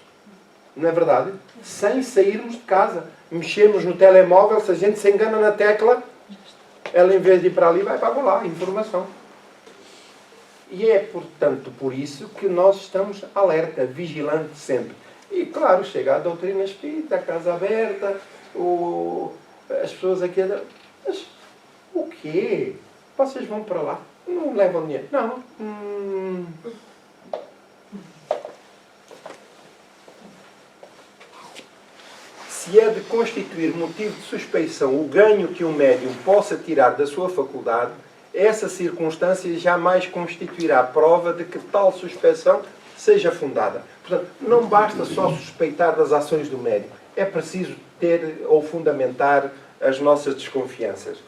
Não é verdade? Sem sairmos de casa. Mexemos no telemóvel, se a gente se engana na tecla, ela em vez de ir para ali, vai para lá, informação. E é, portanto, por isso que nós estamos alerta, vigilantes sempre. E, claro, chega a doutrina espírita, a casa aberta, as pessoas aqui... Mas o quê? Vocês vão para lá? Não levam dinheiro? Não. Se é de constituir motivo de suspeição o ganho que um médium possa tirar da sua faculdade, essa circunstância jamais constituirá prova de que tal suspeição seja fundada. Portanto, não basta só suspeitar das ações do médium. É preciso ter ou fundamentar as nossas desconfianças.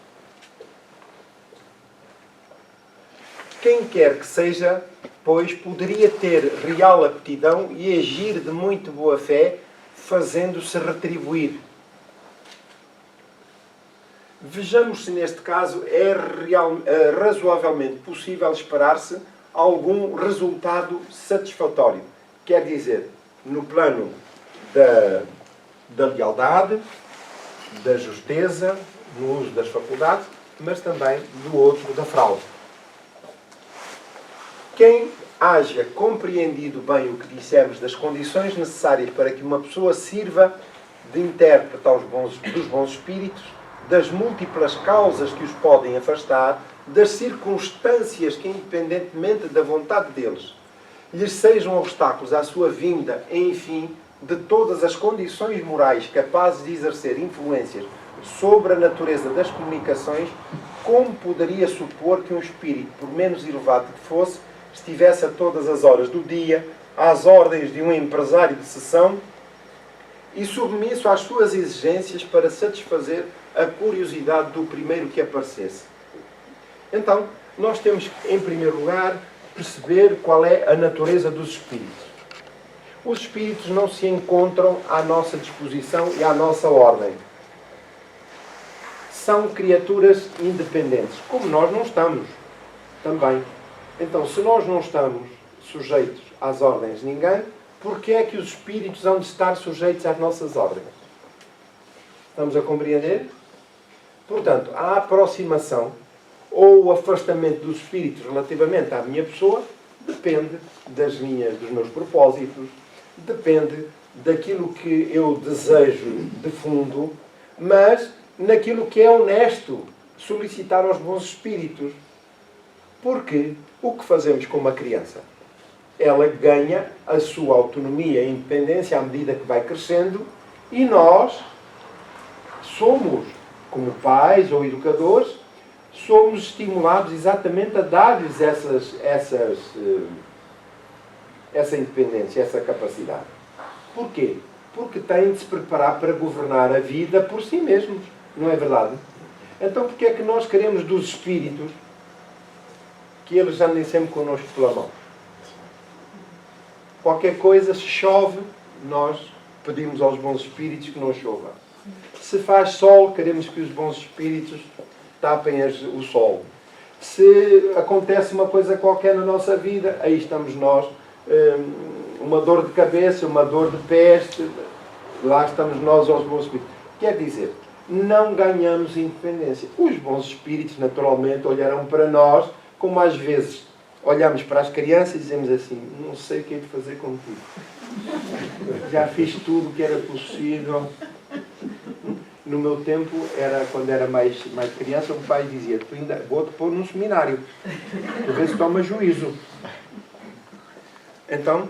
Quem quer que seja, pois, poderia ter real aptidão e agir de muito boa fé, fazendo-se retribuir. Vejamos se neste caso é razoavelmente possível esperar-se algum resultado satisfatório. Quer dizer, no plano da lealdade, da justeza no uso das faculdades, mas também do outro, da fraude. Quem haja compreendido bem o que dissemos das condições necessárias para que uma pessoa sirva de intérprete dos bons espíritos, das múltiplas causas que os podem afastar, das circunstâncias que, independentemente da vontade deles, lhes sejam obstáculos à sua vinda, enfim, de todas as condições morais capazes de exercer influências sobre a natureza das comunicações, como poderia supor que um espírito, por menos elevado que fosse, estivesse a todas as horas do dia, às ordens de um empresário de sessão, e submisso às suas exigências para satisfazer a curiosidade do primeiro que aparecesse? Então, nós temos que, em primeiro lugar, perceber qual é a natureza dos espíritos. Os espíritos não se encontram à nossa disposição e à nossa ordem. São criaturas independentes, como nós não estamos também. Então, se nós não estamos sujeitos às ordens de ninguém, por que é que os espíritos hão de estar sujeitos às nossas ordens? Estamos a compreender? Portanto, a aproximação ou o afastamento dos espíritos relativamente à minha pessoa depende dos meus propósitos, depende daquilo que eu desejo de fundo, mas naquilo que é honesto solicitar aos bons espíritos. Porque o que fazemos com uma criança? Ela ganha a sua autonomia e independência à medida que vai crescendo, e nós somos, como pais ou educadores, somos estimulados exatamente a dar-lhes essa independência, essa capacidade. Porquê? Porque têm de se preparar para governar a vida por si mesmos. Não é verdade? Então, porque é que nós queremos dos espíritos que eles andem sempre connosco pela mão? Qualquer coisa, se chove, nós pedimos aos bons espíritos que não chova. Se faz sol, queremos que os bons espíritos tapem o sol. Se acontece uma coisa qualquer na nossa vida, aí estamos nós, uma dor de cabeça, uma dor de peste, lá estamos nós aos bons espíritos. Quer dizer, não ganhamos independência. Os bons espíritos, naturalmente, olharão para nós, como às vezes olhamos para as crianças e dizemos assim: não sei o que é de fazer contigo. Já fiz tudo o que era possível. No meu tempo, quando era mais criança, o pai dizia: vou-te pôr num seminário, para ver se toma juízo. Então,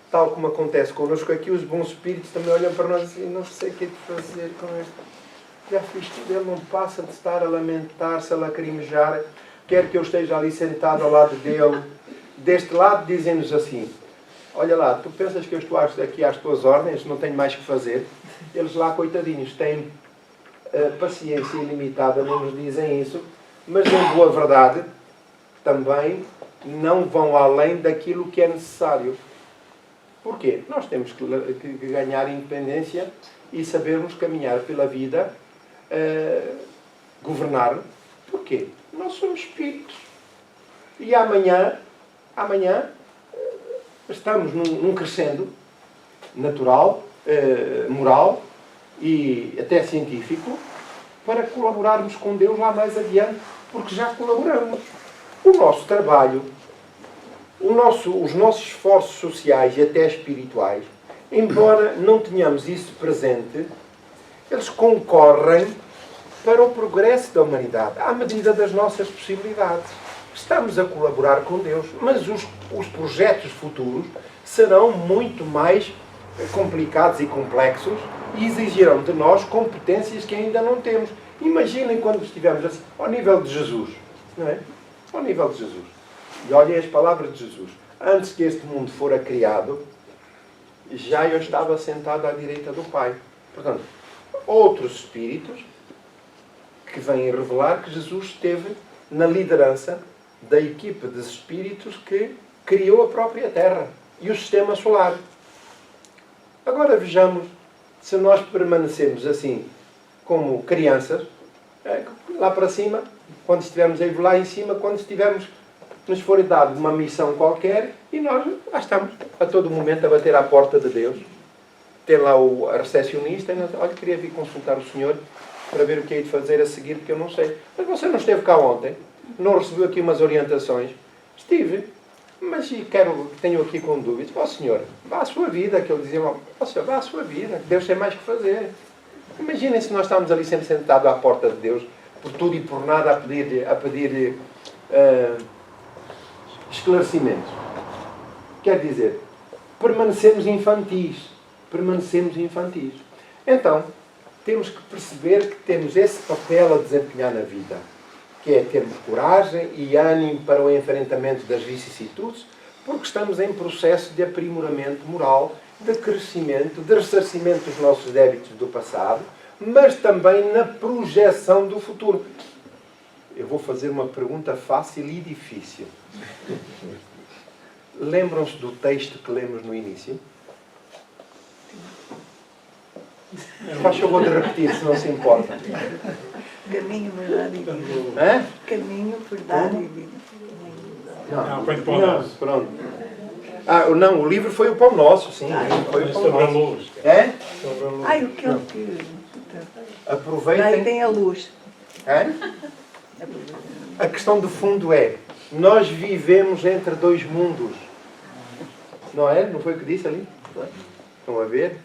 tal como acontece connosco aqui, os bons espíritos também olham para nós e dizem: não sei o que é de fazer com este. Já fiz tudo, ele não passa de estar a lamentar-se, a lacrimejar, quer que eu esteja ali sentado ao lado dele. Deste lado dizem-nos assim: olha lá, tu pensas que eu estou aqui às tuas ordens, não tenho mais que fazer? Eles lá, coitadinhos, têm paciência ilimitada, não nos dizem isso, mas em boa verdade também não vão além daquilo que é necessário. Porquê? Nós temos que ganhar independência e sabermos caminhar pela vida, governar. Porquê? Nós somos espíritos. E amanhã estamos num crescendo natural, moral e até científico, para colaborarmos com Deus lá mais adiante, porque já colaboramos. O nosso trabalho, os nossos esforços sociais e até espirituais, embora não tenhamos isso presente, eles concorrem para o progresso da humanidade, à medida das nossas possibilidades. Estamos a colaborar com Deus, mas os projetos futuros serão muito mais complicados e complexos e exigirão de nós competências que ainda não temos. Imaginem quando estivermos assim, ao nível de Jesus, não é? Ao nível de Jesus. E olhem as palavras de Jesus. Antes que este mundo fora criado, já eu estava sentado à direita do Pai. Portanto, outros espíritos que vêm revelar que Jesus esteve na liderança da equipe de espíritos que criou a própria Terra e o sistema solar. Agora vejamos se nós permanecemos assim, como crianças, lá para cima, quando estivermos aí lá em cima, quando estivermos, nos for dado uma missão qualquer, e nós lá estamos, a todo momento, a bater à porta de Deus. tem lá a recepcionista e olha, queria vir consultar o senhor para ver o que é de fazer a seguir, porque eu não sei. Mas você não esteve cá ontem? Não recebeu aqui umas orientações? Estive, mas tenho aqui com dúvidas. Ó senhor, vá à sua vida, que ele dizia, ó senhor, vá à sua vida, que Deus tem mais que fazer. Imaginem se nós estamos ali sempre sentados à porta de Deus, por tudo e por nada, a pedir esclarecimentos. Quer dizer, permanecemos infantis. Então, temos que perceber que temos esse papel a desempenhar na vida, que é termos coragem e ânimo para o enfrentamento das vicissitudes, porque estamos em processo de aprimoramento moral, de crescimento, de ressarcimento dos nossos débitos do passado, mas também na projeção do futuro. Eu vou fazer uma pergunta fácil e difícil. Lembram-se do texto que lemos no início? Faz favor de repetir, se não se importa. Caminho, verdade e vida. Hã? Caminho, verdade e vida. Não, foi o Pão Nosso. Pronto. Não, o livro foi o Pão Nosso, sim. Foi o Pão Sobre a Nosso. luz. É? Sobre a luz. Ai, o que é que... Aí Aproveitem. tem a luz. É? A questão de fundo é, nós vivemos entre dois mundos. Não é? Não foi o que disse ali? Estão a ver?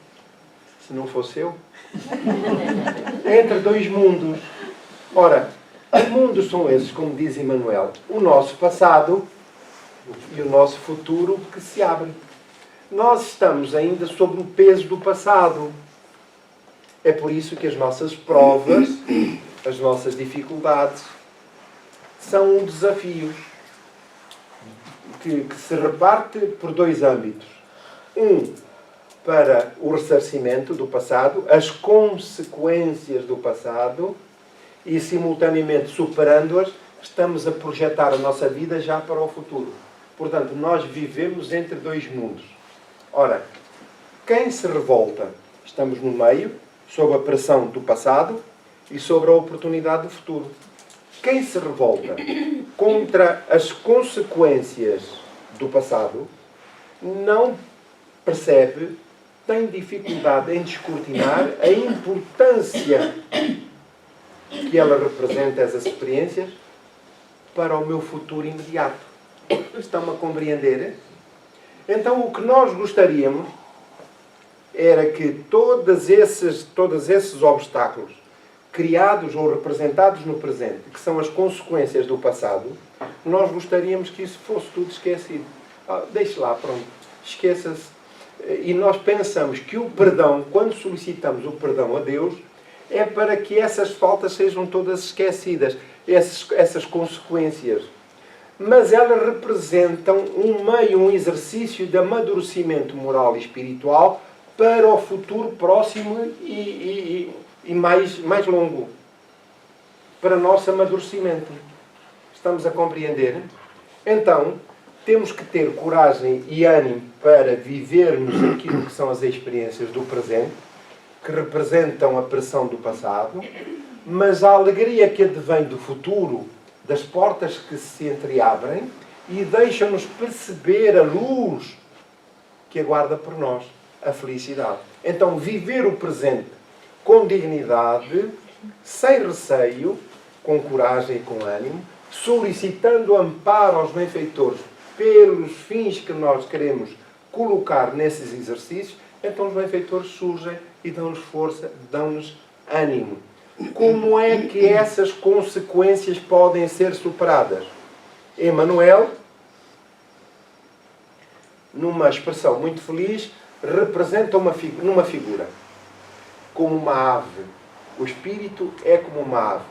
Se não fosse eu. Entre dois mundos. Ora, que mundos são esses, como diz Emmanuel? O nosso passado e o nosso futuro que se abrem. Nós estamos ainda sob o peso do passado. É por isso que as nossas provas, as nossas dificuldades, são um desafio que se reparte por dois âmbitos. Para o ressarcimento do passado, as consequências do passado e, simultaneamente, superando-as, estamos a projetar a nossa vida já para o futuro. Portanto, nós vivemos entre dois mundos. Ora, quem se revolta? Estamos no meio, sob a pressão do passado e sobre a oportunidade do futuro. Quem se revolta contra as consequências do passado não percebe, tem dificuldade em descortinar a importância que ela representa, essas experiências, para o meu futuro imediato. Estão-me a compreender? Então, o que nós gostaríamos era que todos esses obstáculos criados ou representados no presente, que são as consequências do passado, nós gostaríamos que isso fosse tudo esquecido. Deixe lá, pronto. Esqueça-se. E nós pensamos que o perdão, quando solicitamos o perdão a Deus, é para que essas faltas sejam todas esquecidas, essas consequências. Mas elas representam um meio, um exercício de amadurecimento moral e espiritual para o futuro próximo e mais longo. Para nosso amadurecimento. Estamos a compreender? Então, temos que ter coragem e ânimo para vivermos aquilo que são as experiências do presente, que representam a pressão do passado, mas a alegria que advém do futuro, das portas que se entreabrem e deixam-nos perceber a luz que aguarda por nós, a felicidade. Então, viver o presente com dignidade, sem receio, com coragem e com ânimo, solicitando amparo aos benfeitores pelos fins que nós queremos colocar nesses exercícios, então os benfeitores surgem e dão-nos força, dão-nos ânimo. Como é que essas consequências podem ser superadas? Emmanuel, numa expressão muito feliz, representa numa figura como uma ave. O espírito é como uma ave.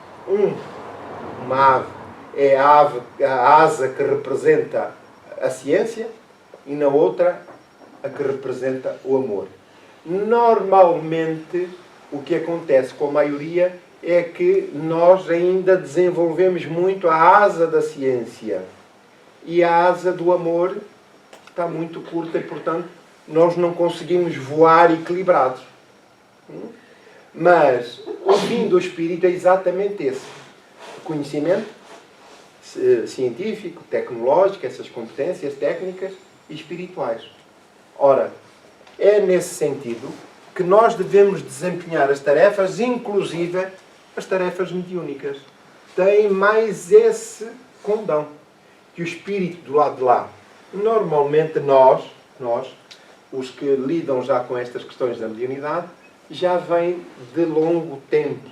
Uma ave é a asa que representa a ciência e na outra a que representa o amor. Normalmente, o que acontece com a maioria é que nós ainda desenvolvemos muito a asa da ciência e a asa do amor está muito curta e, portanto, nós não conseguimos voar equilibrados. Mas o fim do espírito é exatamente esse. O conhecimento científico, tecnológico, essas competências técnicas e espirituais. Ora, é nesse sentido que nós devemos desempenhar as tarefas, inclusive as tarefas mediúnicas. Tem mais esse condão que o espírito do lado de lá. Normalmente nós, os que lidam já com estas questões da mediunidade, já vem de longo tempo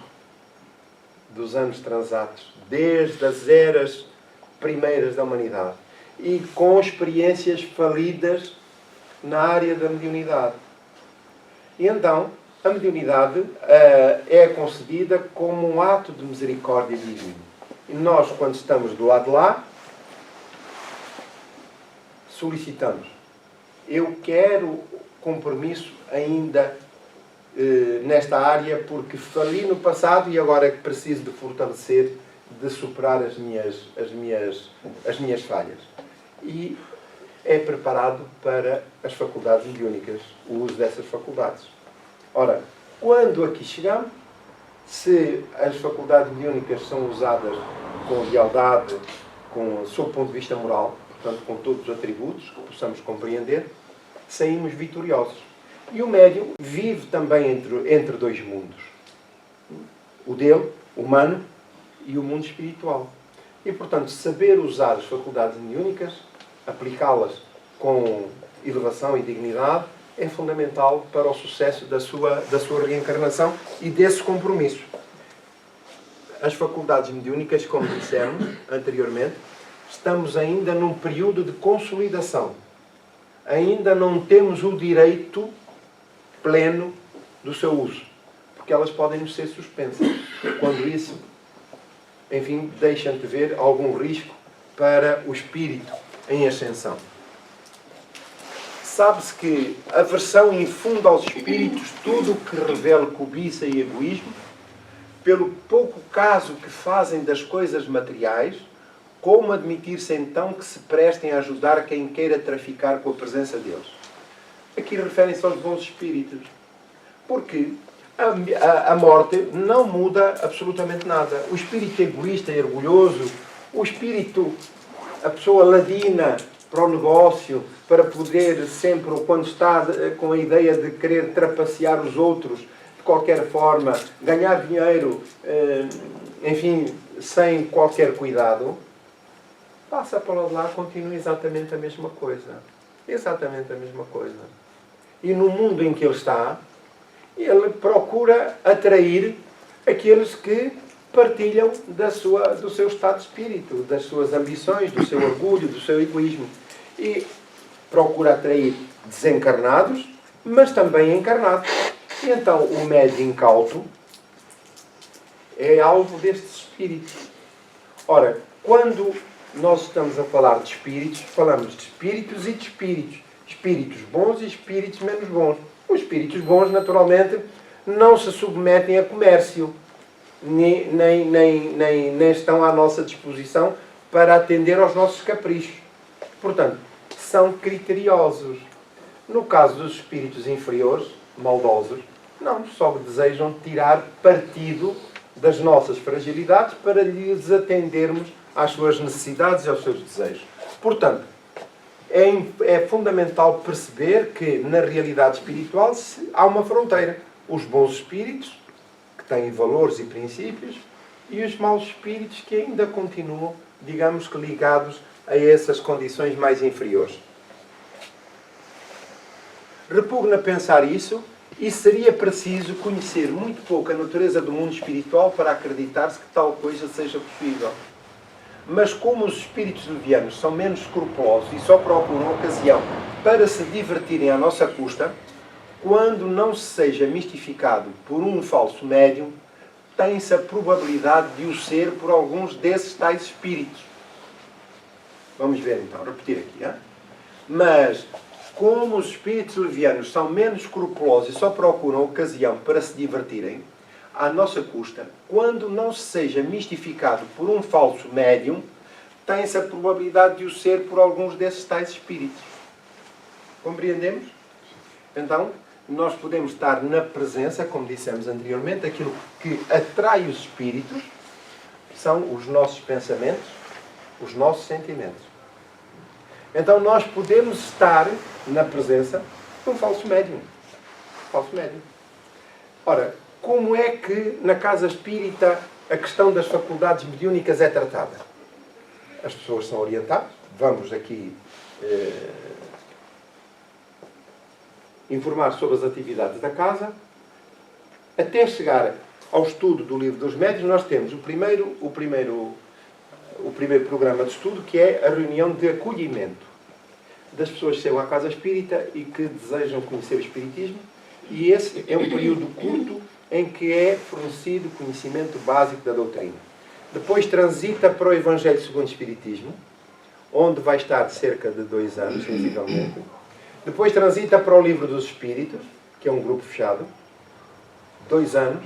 dos anos transatos, desde as eras primeiras da humanidade, e com experiências falidas na área da mediunidade. E então, a mediunidade é concebida como um ato de misericórdia divina. E nós, quando estamos do lado de lá, solicitamos: eu quero compromisso ainda nesta área, porque fali no passado e agora é que preciso de fortalecer, de superar as minhas falhas. E é preparado para as faculdades mediúnicas, o uso dessas faculdades. Ora, quando aqui chegamos, se as faculdades mediúnicas são usadas com lealdade, sob o ponto de vista moral, portanto com todos os atributos que possamos compreender, saímos vitoriosos. E o médium vive também entre dois mundos. O dele, humano, e o mundo espiritual. E, portanto, saber usar as faculdades mediúnicas, aplicá-las com elevação e dignidade, é fundamental para o sucesso da sua reencarnação e desse compromisso. As faculdades mediúnicas, como dissemos anteriormente, estamos ainda num período de consolidação. Ainda não temos o direito pleno do seu uso, porque elas podem nos ser suspensas. Quando isso, enfim, deixa antever algum risco para o espírito em ascensão. Sabe-se que a aversão infunde aos espíritos tudo o que revela cobiça e egoísmo, pelo pouco caso que fazem das coisas materiais. Como admitir-se então que se prestem a ajudar quem queira traficar com a presença deles? Aqui referem-se aos bons espíritos. Porque a morte não muda absolutamente nada. O espírito egoísta e orgulhoso, o espírito, a pessoa ladina para o negócio, para poder sempre, ou quando está com a ideia de querer trapacear os outros, de qualquer forma, ganhar dinheiro, enfim, sem qualquer cuidado, passa para lá, continua exatamente a mesma coisa. Exatamente a mesma coisa. E no mundo em que ele está, ele procura atrair aqueles que partilham do seu estado de espírito, das suas ambições, do seu orgulho, do seu egoísmo. E procura atrair desencarnados, mas também encarnados. E então o médium incauto é alvo destes espíritos. Ora, quando nós estamos a falar de espíritos, falamos de espíritos e de espíritos. Espíritos bons e espíritos menos bons. Os espíritos bons, naturalmente, não se submetem a comércio, nem estão à nossa disposição para atender aos nossos caprichos. Portanto, são criteriosos. No caso dos espíritos inferiores, maldosos, não, só desejam tirar partido das nossas fragilidades para lhes atendermos às suas necessidades e aos seus desejos. Portanto, é fundamental perceber que na realidade espiritual há uma fronteira. Os bons espíritos, que têm valores e princípios, e os maus espíritos que ainda continuam, digamos que ligados a essas condições mais inferiores. Repugna pensar isso, e seria preciso conhecer muito pouco a natureza do mundo espiritual para acreditar-se que tal coisa seja possível. Mas como os espíritos levianos são menos escrupulosos e só procuram ocasião para se divertirem à nossa custa, quando não se seja mistificado por um falso médium, tem-se a probabilidade de o ser por alguns desses tais espíritos. Vamos ver então, repetir aqui. Hein? Mas, como os espíritos levianos são menos escrupulosos e só procuram ocasião para se divertirem, à nossa custa, quando não se seja mistificado por um falso médium, tem-se a probabilidade de o ser por alguns desses tais espíritos. Compreendemos? Então, nós podemos estar na presença, como dissemos anteriormente, aquilo que atrai os espíritos são os nossos pensamentos, os nossos sentimentos. Então, nós podemos estar na presença de um falso médium. Falso médium. Ora, como é que na casa espírita a questão das faculdades mediúnicas é tratada? As pessoas são orientadas. Vamos aqui informar sobre as atividades da casa. Até chegar ao estudo do Livro dos Médiuns, nós temos o primeiro programa de estudo, que é a reunião de acolhimento das pessoas que chegam à casa espírita e que desejam conhecer o espiritismo. E esse é um período curto em que é fornecido conhecimento básico da doutrina. Depois transita para o Evangelho segundo o Espiritismo, onde vai estar cerca de 2 anos, sensivelmente. Depois transita para o Livro dos Espíritos, que é um grupo fechado, 2 anos,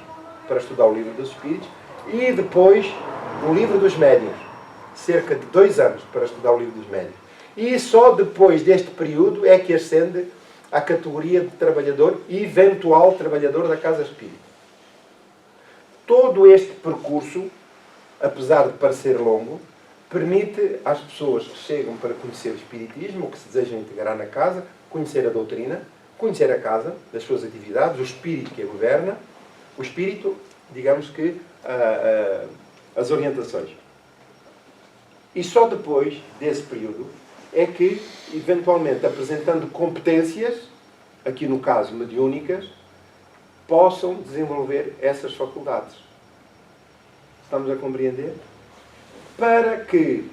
para estudar o Livro dos Espíritos. E depois o Livro dos Médiuns, cerca de 2 anos, para estudar o Livro dos Médiuns. E só depois deste período é que ascende à categoria de trabalhador e eventual trabalhador da casa espírita. Todo este percurso, apesar de parecer longo, permite às pessoas que chegam para conhecer o espiritismo, ou que se desejam integrar na casa, conhecer a doutrina, conhecer a casa, das suas atividades, o espírito que a governa, o espírito, digamos que, as orientações. E só depois desse período é que, eventualmente, apresentando competências, aqui no caso mediúnicas, possam desenvolver essas faculdades. Estamos a compreender? Para que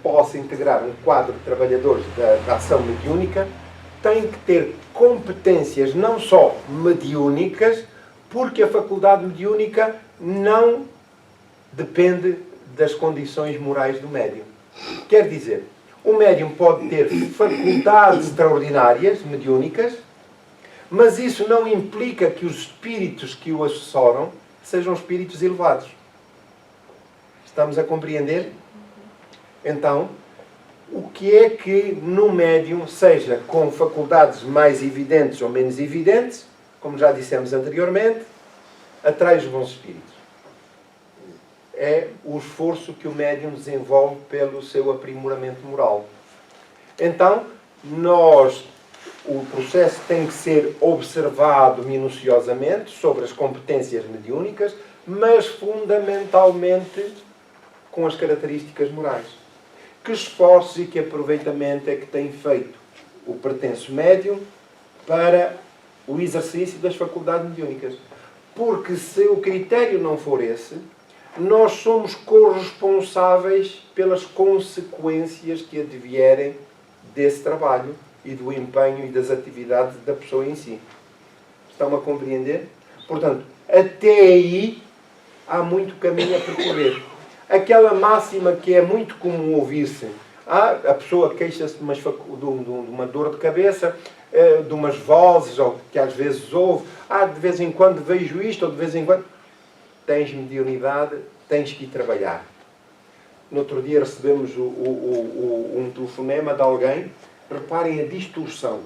possa integrar um quadro de trabalhadores da ação mediúnica, tem que ter competências não só mediúnicas, porque a faculdade mediúnica não depende das condições morais do médium. Quer dizer, o médium pode ter faculdades extraordinárias, mediúnicas, mas isso não implica que os espíritos que o assessoram sejam espíritos elevados. Estamos a compreender? Então, o que é que no médium, seja com faculdades mais evidentes ou menos evidentes, como já dissemos anteriormente, atrai os bons espíritos? É o esforço que o médium desenvolve pelo seu aprimoramento moral. Então, o processo tem que ser observado minuciosamente sobre as competências mediúnicas, mas fundamentalmente com as características morais. Que esforços e que aproveitamento é que tem feito o pretenso médium para o exercício das faculdades mediúnicas? Porque se o critério não for esse, nós somos corresponsáveis pelas consequências que advierem desse trabalho e do empenho e das atividades da pessoa em si. Estão a compreender? Portanto, até aí há muito caminho a percorrer. Aquela máxima que é muito comum ouvir-se, a pessoa queixa-se de uma dor de cabeça, de umas vozes, ou que às vezes ouve, de vez em quando vejo isto, ou de vez em quando... Tens mediunidade, tens que ir trabalhar. No outro dia recebemos um telefonema de alguém. Reparem a distorção.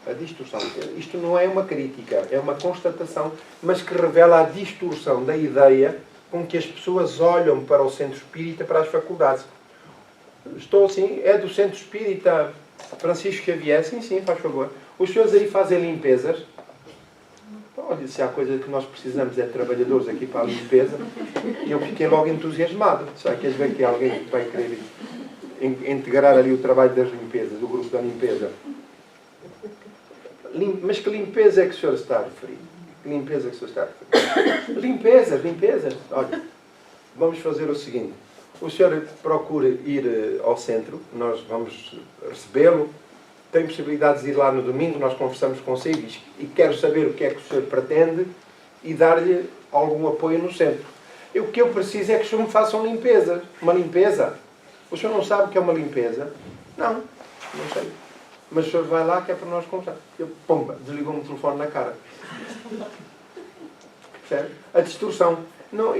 A distorção. Isto não é uma crítica, é uma constatação, mas que revela a distorção da ideia com que as pessoas olham para o centro espírita, para as faculdades. Estou assim, é do centro espírita Francisco Xavier? Sim, sim, faz favor. Os senhores aí fazem limpezas? Olha, se há coisa que nós precisamos é de trabalhadores aqui para a limpeza, e eu fiquei logo entusiasmado. Só queres ver que alguém vai querer integrar ali o trabalho das limpezas, do grupo da limpeza. Mas que limpeza é que o senhor está a referir? Que limpeza é que o senhor está a referir? Limpezas. Olha, vamos fazer o seguinte. O senhor procura ir ao centro, nós vamos recebê-lo. Tem possibilidades de ir lá no domingo, nós conversamos consigo e quero saber o que é que o senhor pretende e dar-lhe algum apoio no centro. O que eu preciso é que o senhor me faça uma limpeza. Uma limpeza? O senhor não sabe o que é uma limpeza? Não sei. Mas o senhor vai lá que é para nós conversar. Eu, pomba, desligou-me o telefone na cara. Percebe? A distorção. Não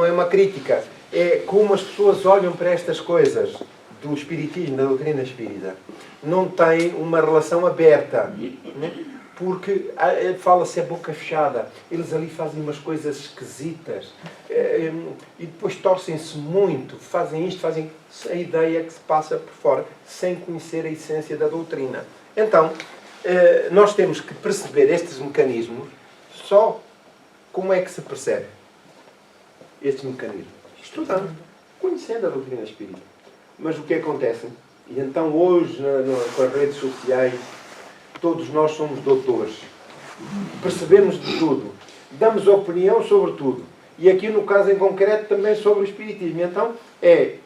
é uma crítica. É como as pessoas olham para estas coisas do espiritismo, da doutrina espírita. Não tem uma relação aberta. Né? Porque fala-se a boca fechada. Eles ali fazem umas coisas esquisitas. E depois torcem-se muito. Fazem isto, fazem... A ideia que se passa por fora, sem conhecer a essência da doutrina. Então, nós temos que perceber estes mecanismos. Só como é que se percebe estes mecanismos? Estudando, conhecendo a doutrina espírita. Mas o que acontece? E então hoje, com as redes sociais, todos nós somos doutores. Percebemos de tudo. Damos opinião sobre tudo. E aqui no caso em concreto também sobre o espiritismo. Então é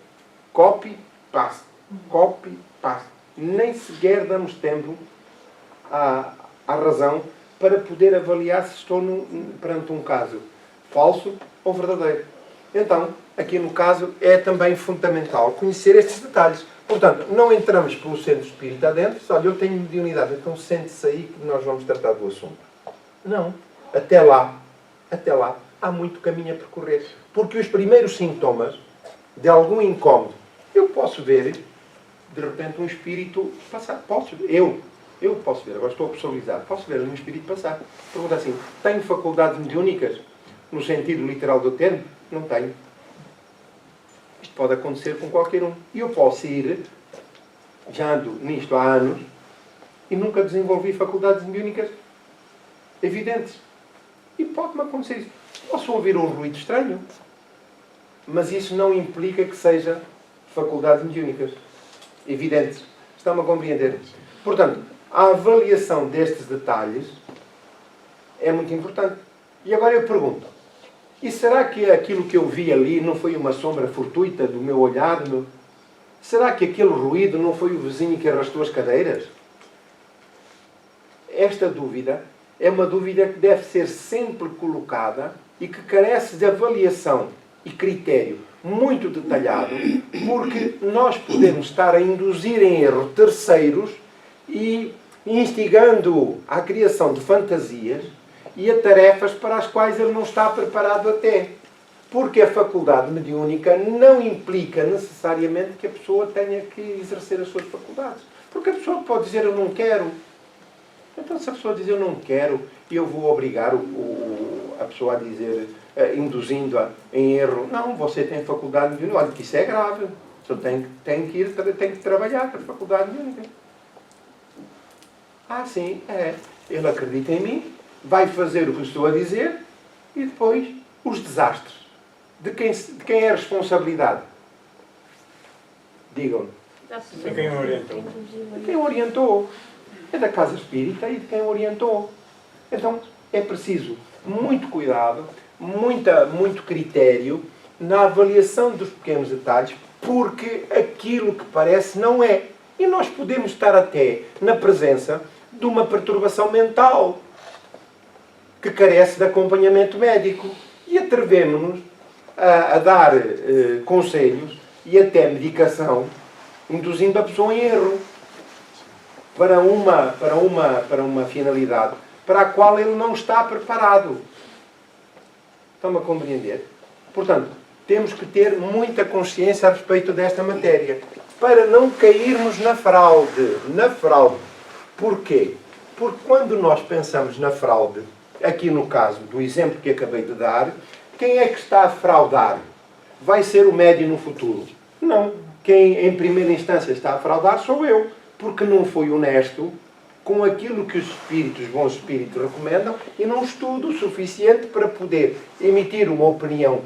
copy, paste. Copy, paste. Nem sequer damos tempo à razão para poder avaliar se estou perante um caso falso ou verdadeiro. Então, aqui no caso, é também fundamental conhecer estes detalhes. Portanto, não entramos pelo centro espírita adentro, olha, eu tenho mediunidade, então sente-se aí que nós vamos tratar do assunto. Não. Até lá, há muito caminho a percorrer. Porque os primeiros sintomas de algum incómodo, eu posso ver, de repente, um espírito passar. Eu posso ver, agora estou a personalizar, posso ver um espírito passar. Pergunta assim, tenho faculdades mediúnicas? No sentido literal do termo? Não tenho. Isto pode acontecer com qualquer um. E eu posso ir, já ando nisto há anos, e nunca desenvolvi faculdades mediúnicas evidentes. E pode-me acontecer isso. Posso ouvir um ruído estranho, mas isso não implica que seja faculdades mediúnicas evidentes. Estão-me a compreender? Portanto, a avaliação destes detalhes é muito importante. E agora eu pergunto, e será que aquilo que eu vi ali não foi uma sombra fortuita do meu olhar? Será que aquele ruído não foi o vizinho que arrastou as cadeiras? Esta dúvida é uma dúvida que deve ser sempre colocada e que carece de avaliação e critério muito detalhado, porque nós podemos estar a induzir em erro terceiros e instigando à criação de fantasias e a tarefas para as quais ele não está preparado até. Porque a faculdade mediúnica não implica necessariamente que a pessoa tenha que exercer as suas faculdades. Porque a pessoa pode dizer eu não quero. Então se a pessoa diz eu não quero, eu vou obrigar a pessoa a dizer, induzindo-a em erro, não, você tem faculdade mediúnica, olha que isso é grave. Você tem que trabalhar com a faculdade mediúnica. Ah, sim, ele acredita em mim, vai fazer o que estou a dizer e depois os desastres. De quem é a responsabilidade? Digam-me. De quem o orientou. De quem o orientou. É da casa espírita e de quem o orientou. Então é preciso muito cuidado, muito critério na avaliação dos pequenos detalhes, porque aquilo que parece não é. E nós podemos estar até na presença de uma perturbação mental que carece de acompanhamento médico. E atrevemos-nos a dar conselhos e até medicação, induzindo a pessoa em erro para uma finalidade para a qual ele não está preparado. Estão-me a compreender? Portanto, temos que ter muita consciência a respeito desta matéria para não cairmos na fraude. Na fraude. Porquê? Porque quando nós pensamos na fraude, aqui no caso do exemplo que acabei de dar, quem é que está a fraudar? Vai ser o médium no futuro? Não. Quem em primeira instância está a fraudar sou eu, porque não fui honesto com aquilo que os bons espíritos recomendam e não estudo o suficiente para poder emitir uma opinião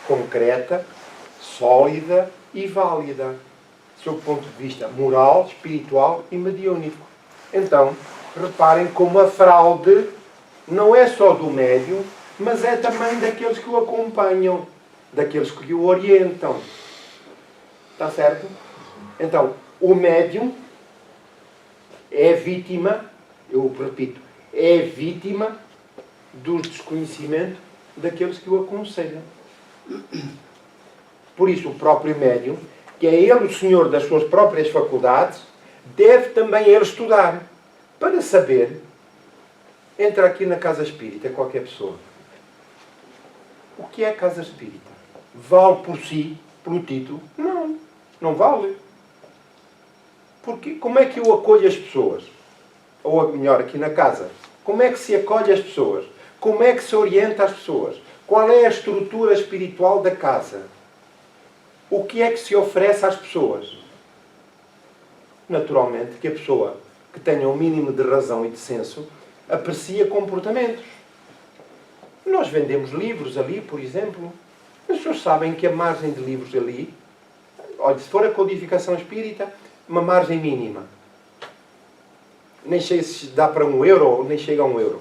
concreta, sólida e válida, sob o ponto de vista moral, espiritual e mediúnico. Então, reparem como a fraude não é só do médium, mas é também daqueles que o acompanham, daqueles que o orientam. Está certo? Então, o médium é vítima, eu repito, é vítima do desconhecimento daqueles que o aconselham. Por isso, o próprio médium, que é ele o senhor das suas próprias faculdades, deve também ele estudar para saber. Entra aqui na casa espírita qualquer pessoa. O que é casa espírita? Vale por si, pelo título? Não, não vale. Porque como é que eu acolho as pessoas? Ou melhor, aqui na casa. Como é que se acolhe as pessoas? Como é que se orienta as pessoas? Qual é a estrutura espiritual da casa? O que é que se oferece às pessoas? Naturalmente que a pessoa que tenha o mínimo de razão e de senso, aprecia comportamentos. Nós vendemos livros ali, por exemplo. As pessoas sabem que a margem de livros ali, olha, se for a codificação espírita, uma margem mínima. Nem sei se dá para €1 ou nem chega a €1.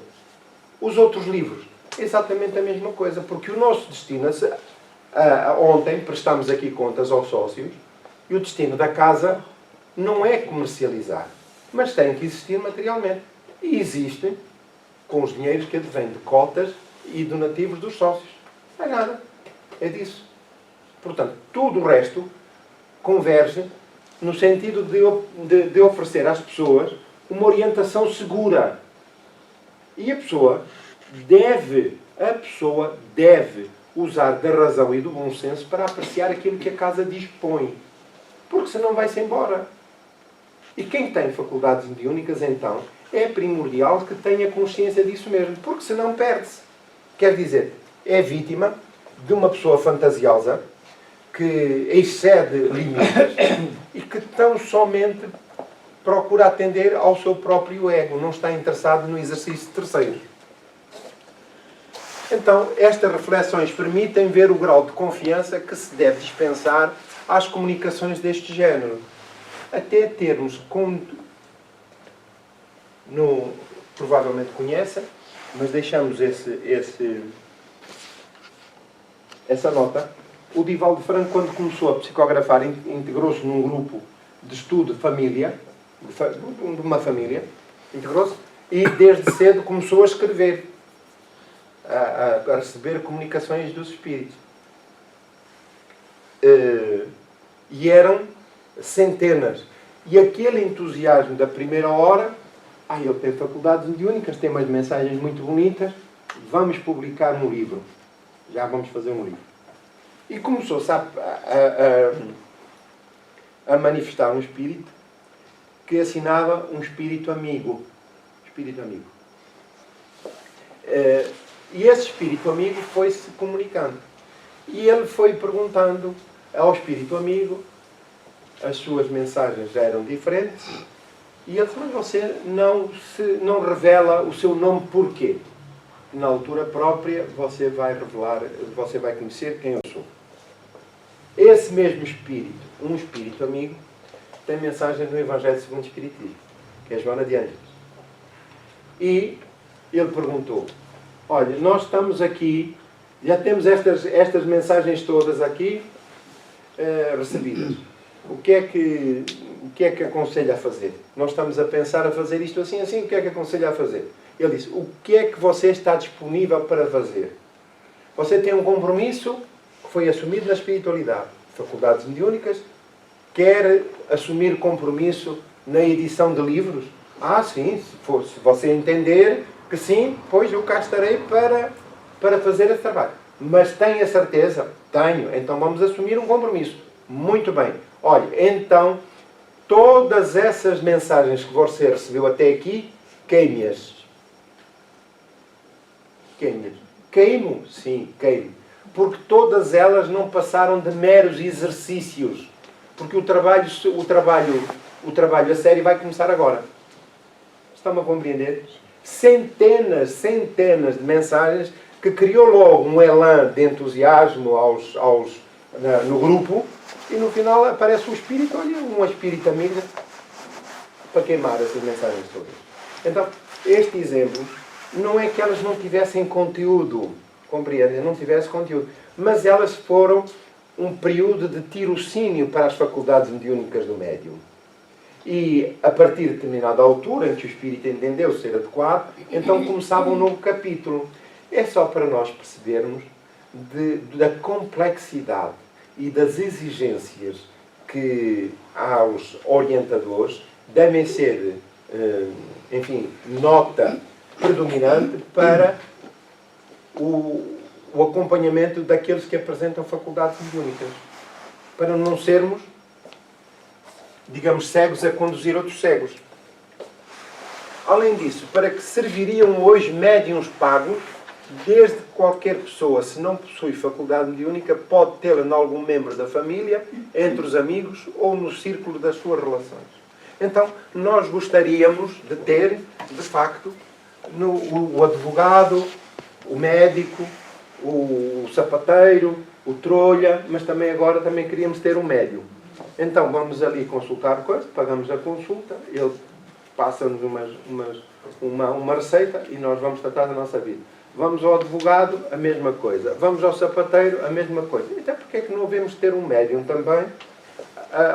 Os outros livros, exatamente a mesma coisa, porque o nosso destino, ontem prestámos aqui contas aos sócios, e o destino da casa não é comercializar, mas tem que existir materialmente. E existe com os dinheiros que advêm de cotas e donativos dos sócios. Não é nada. É disso. Portanto, tudo o resto converge no sentido de oferecer às pessoas uma orientação segura. E a pessoa deve usar da razão e do bom senso para apreciar aquilo que a casa dispõe. Porque senão vai-se embora. E quem tem faculdades mediúnicas, então, é primordial que tenha consciência disso mesmo. Porque senão perde-se. Quer dizer, é vítima de uma pessoa fantasiosa que excede limites e que tão somente procura atender ao seu próprio ego, não está interessado no exercício de terceiros. Então, estas reflexões permitem ver o grau de confiança que se deve dispensar às comunicações deste género. Até termos, provavelmente conhecem, mas deixamos essa nota. O Divaldo Franco, quando começou a psicografar, integrou-se num grupo de estudo de família, de uma família, integrou-se, e desde cedo começou a escrever, a receber comunicações dos espíritos. E eram centenas. E aquele entusiasmo da primeira hora, ele tem faculdades mediúnicas, tem umas mensagens muito bonitas, vamos publicar um livro. Já vamos fazer um livro. E começou-se a manifestar um espírito que assinava um espírito amigo. Espírito amigo. E esse espírito amigo foi-se comunicando. E ele foi perguntando ao espírito amigo, as suas mensagens já eram diferentes, e ele disse, mas você não revela o seu nome porquê? Na altura própria você vai revelar, você vai conhecer quem eu sou. Esse mesmo espírito, um espírito amigo, tem mensagem no Evangelho segundo o Espiritismo, que é Joana de Ângeles. E ele perguntou, olha, nós estamos aqui, já temos estas mensagens todas aqui recebidas. O que é que aconselha a fazer? Nós estamos a pensar a fazer isto assim, o que é que aconselha a fazer? Ele disse, o que é que você está disponível para fazer? Você tem um compromisso que foi assumido na espiritualidade, faculdades mediúnicas, quer assumir compromisso na edição de livros? Sim, se você entender que sim, pois eu cá estarei para fazer esse trabalho. Mas tem a certeza? Tenho. Então vamos assumir um compromisso. Muito bem. Olha, então, todas essas mensagens que você recebeu até aqui, queime-as. Queimo? Sim, queimo. Porque todas elas não passaram de meros exercícios. Porque o trabalho a sério vai começar agora. Estão-me a compreender? Centenas de mensagens que criou logo um elan de entusiasmo no grupo, e no final aparece um espírito, um espírito amigo, para queimar essas mensagens todas. Então, este exemplo não é que elas não tivessem conteúdo, compreendem? Não tivessem conteúdo, mas elas foram um período de tirocínio para as faculdades mediúnicas do médium. E, a partir de determinada altura, em que o espírito entendeu ser adequado, então começava um novo capítulo. É só para nós percebermos da complexidade e das exigências que aos orientadores devem ser, nota predominante para o acompanhamento daqueles que apresentam faculdades mediúnicas. Para não sermos, digamos, cegos a conduzir outros cegos. Além disso, para que serviriam hoje médiuns pagos, desde qualquer pessoa, se não possui faculdade mediúnica, pode tê-la em algum membro da família, entre os amigos ou no círculo das suas relações. Então, nós gostaríamos de ter, de facto, o advogado, o médico, o sapateiro, o trolha, mas também agora também queríamos ter um médium. Então, vamos ali consultar coisas, pagamos a consulta, ele passa-nos uma receita e nós vamos tratar da nossa vida. Vamos ao advogado, a mesma coisa. Vamos ao sapateiro, a mesma coisa. Então, porque é que não devemos ter um médium também,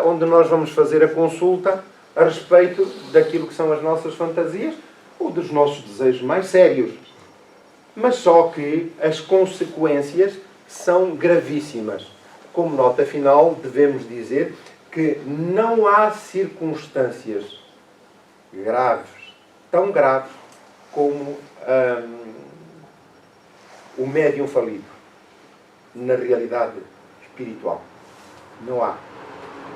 onde nós vamos fazer a consulta a respeito daquilo que são as nossas fantasias ou dos nossos desejos mais sérios? Mas só que as consequências são gravíssimas. Como nota final, devemos dizer que não há circunstâncias graves, tão graves, como o médium falido na realidade espiritual. Não há.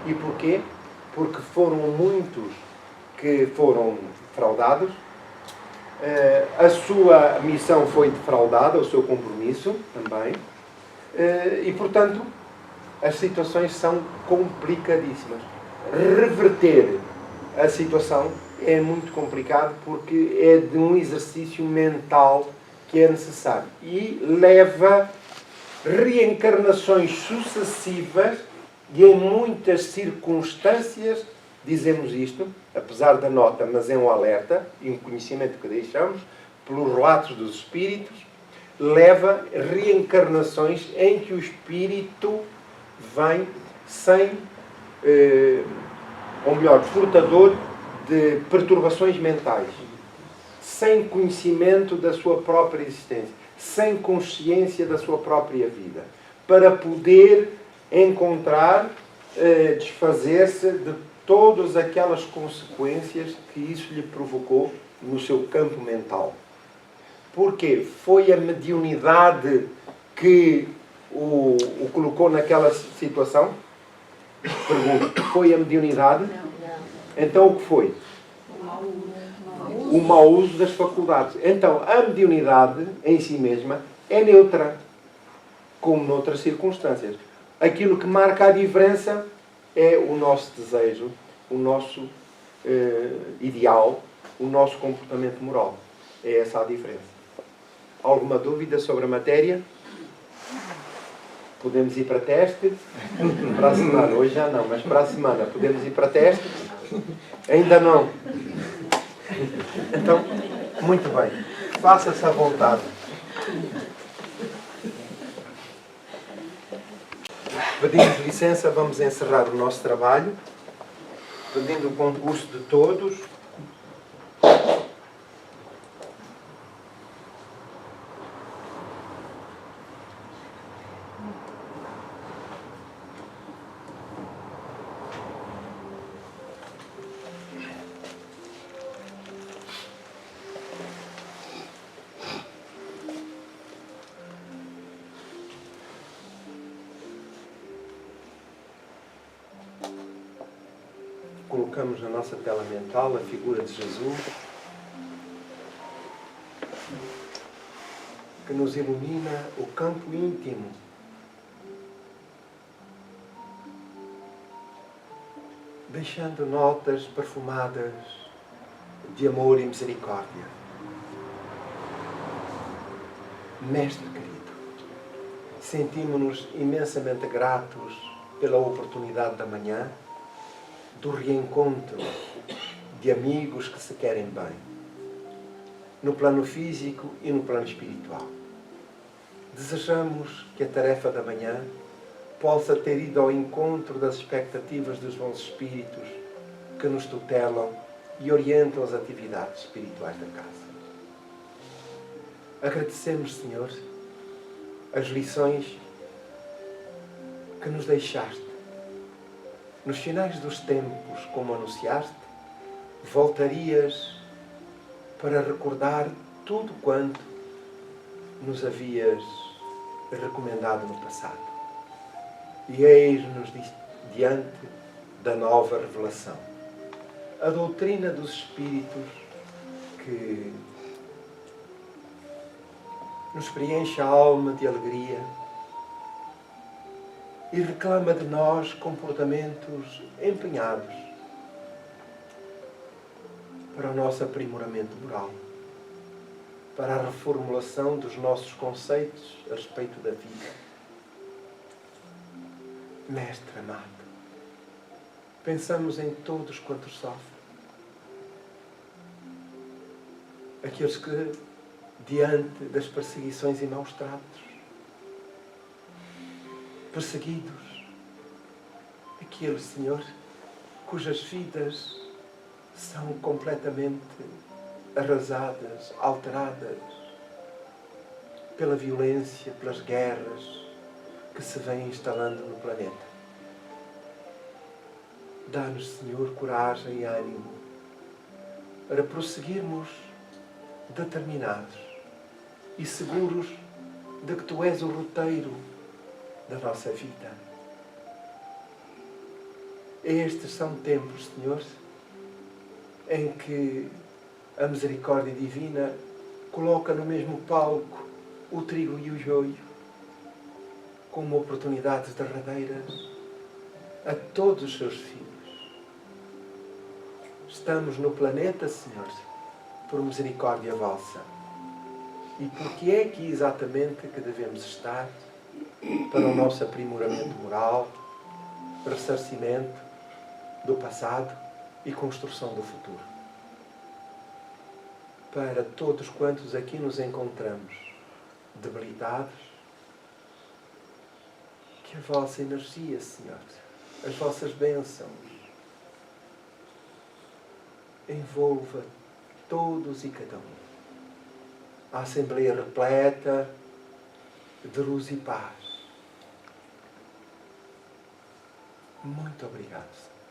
E porquê? Porque foram muitos que foram defraudados, a sua missão foi defraudada, o seu compromisso também, e portanto as situações são complicadíssimas. Reverter a situação é muito complicado porque é de um exercício mental que é necessário e leva reencarnações sucessivas e em muitas circunstâncias, dizemos isto, apesar da nota, mas é um alerta e um conhecimento que deixamos pelos relatos dos espíritos, leva reencarnações em que o espírito vem sem, ou melhor, portador de perturbações mentais, sem conhecimento da sua própria existência, sem consciência da sua própria vida, para poder encontrar, desfazer-se de todas aquelas consequências que isso lhe provocou no seu campo mental. Porquê? Foi a mediunidade que o colocou naquela situação? Pergunto, foi a mediunidade? Então o que foi? O mau uso das faculdades. Então a mediunidade em si mesma é neutra, como noutras circunstâncias. Aquilo que marca a diferença é o nosso desejo, o nosso ideal, o nosso comportamento moral. É essa a diferença. Alguma dúvida sobre a matéria? Podemos ir para teste? Para a semana. Hoje já não, mas para a semana podemos ir para teste? Ainda não. Então, muito bem. Faça-se à vontade. Pedimos licença, vamos encerrar o nosso trabalho, pedindo o concurso de todos. Colocamos na nossa tela mental a figura de Jesus, que nos ilumina o campo íntimo, deixando notas perfumadas de amor e misericórdia. Mestre querido, sentimos-nos imensamente gratos pela oportunidade da manhã, do reencontro de amigos que se querem bem, no plano físico e no plano espiritual. Desejamos que a tarefa da manhã possa ter ido ao encontro das expectativas dos bons espíritos que nos tutelam e orientam as atividades espirituais da casa. Agradecemos, Senhor, as lições que nos deixaste. Nos finais dos tempos, como anunciaste, voltarias para recordar tudo quanto nos havias recomendado no passado. E eis-nos diante da nova revelação. A doutrina dos Espíritos que nos preenche a alma de alegria e reclama de nós comportamentos empenhados para o nosso aprimoramento moral, para a reformulação dos nossos conceitos a respeito da vida. Mestre amado, pensamos em todos quantos sofrem. Aqueles que, diante das perseguições e maus tratos, perseguidos, aqueles, Senhor, cujas vidas são completamente arrasadas, alteradas pela violência, pelas guerras que se vêm instalando no planeta. Dá-nos, Senhor, coragem e ânimo para prosseguirmos determinados e seguros de que Tu és o roteiro da nossa vida. Estes são tempos, Senhor, em que a misericórdia divina coloca no mesmo palco o trigo e o joio, como oportunidades derradeiras a todos os seus filhos. Estamos no planeta, Senhor, por misericórdia vossa. E porque é aqui exatamente que devemos estar para o nosso aprimoramento moral, ressarcimento do passado e construção do futuro. Para todos quantos aqui nos encontramos debilitados, que a vossa energia, Senhor, as vossas bênçãos, envolva todos e cada um. A Assembleia repleta de luz e paz. Muito obrigado, Senhor.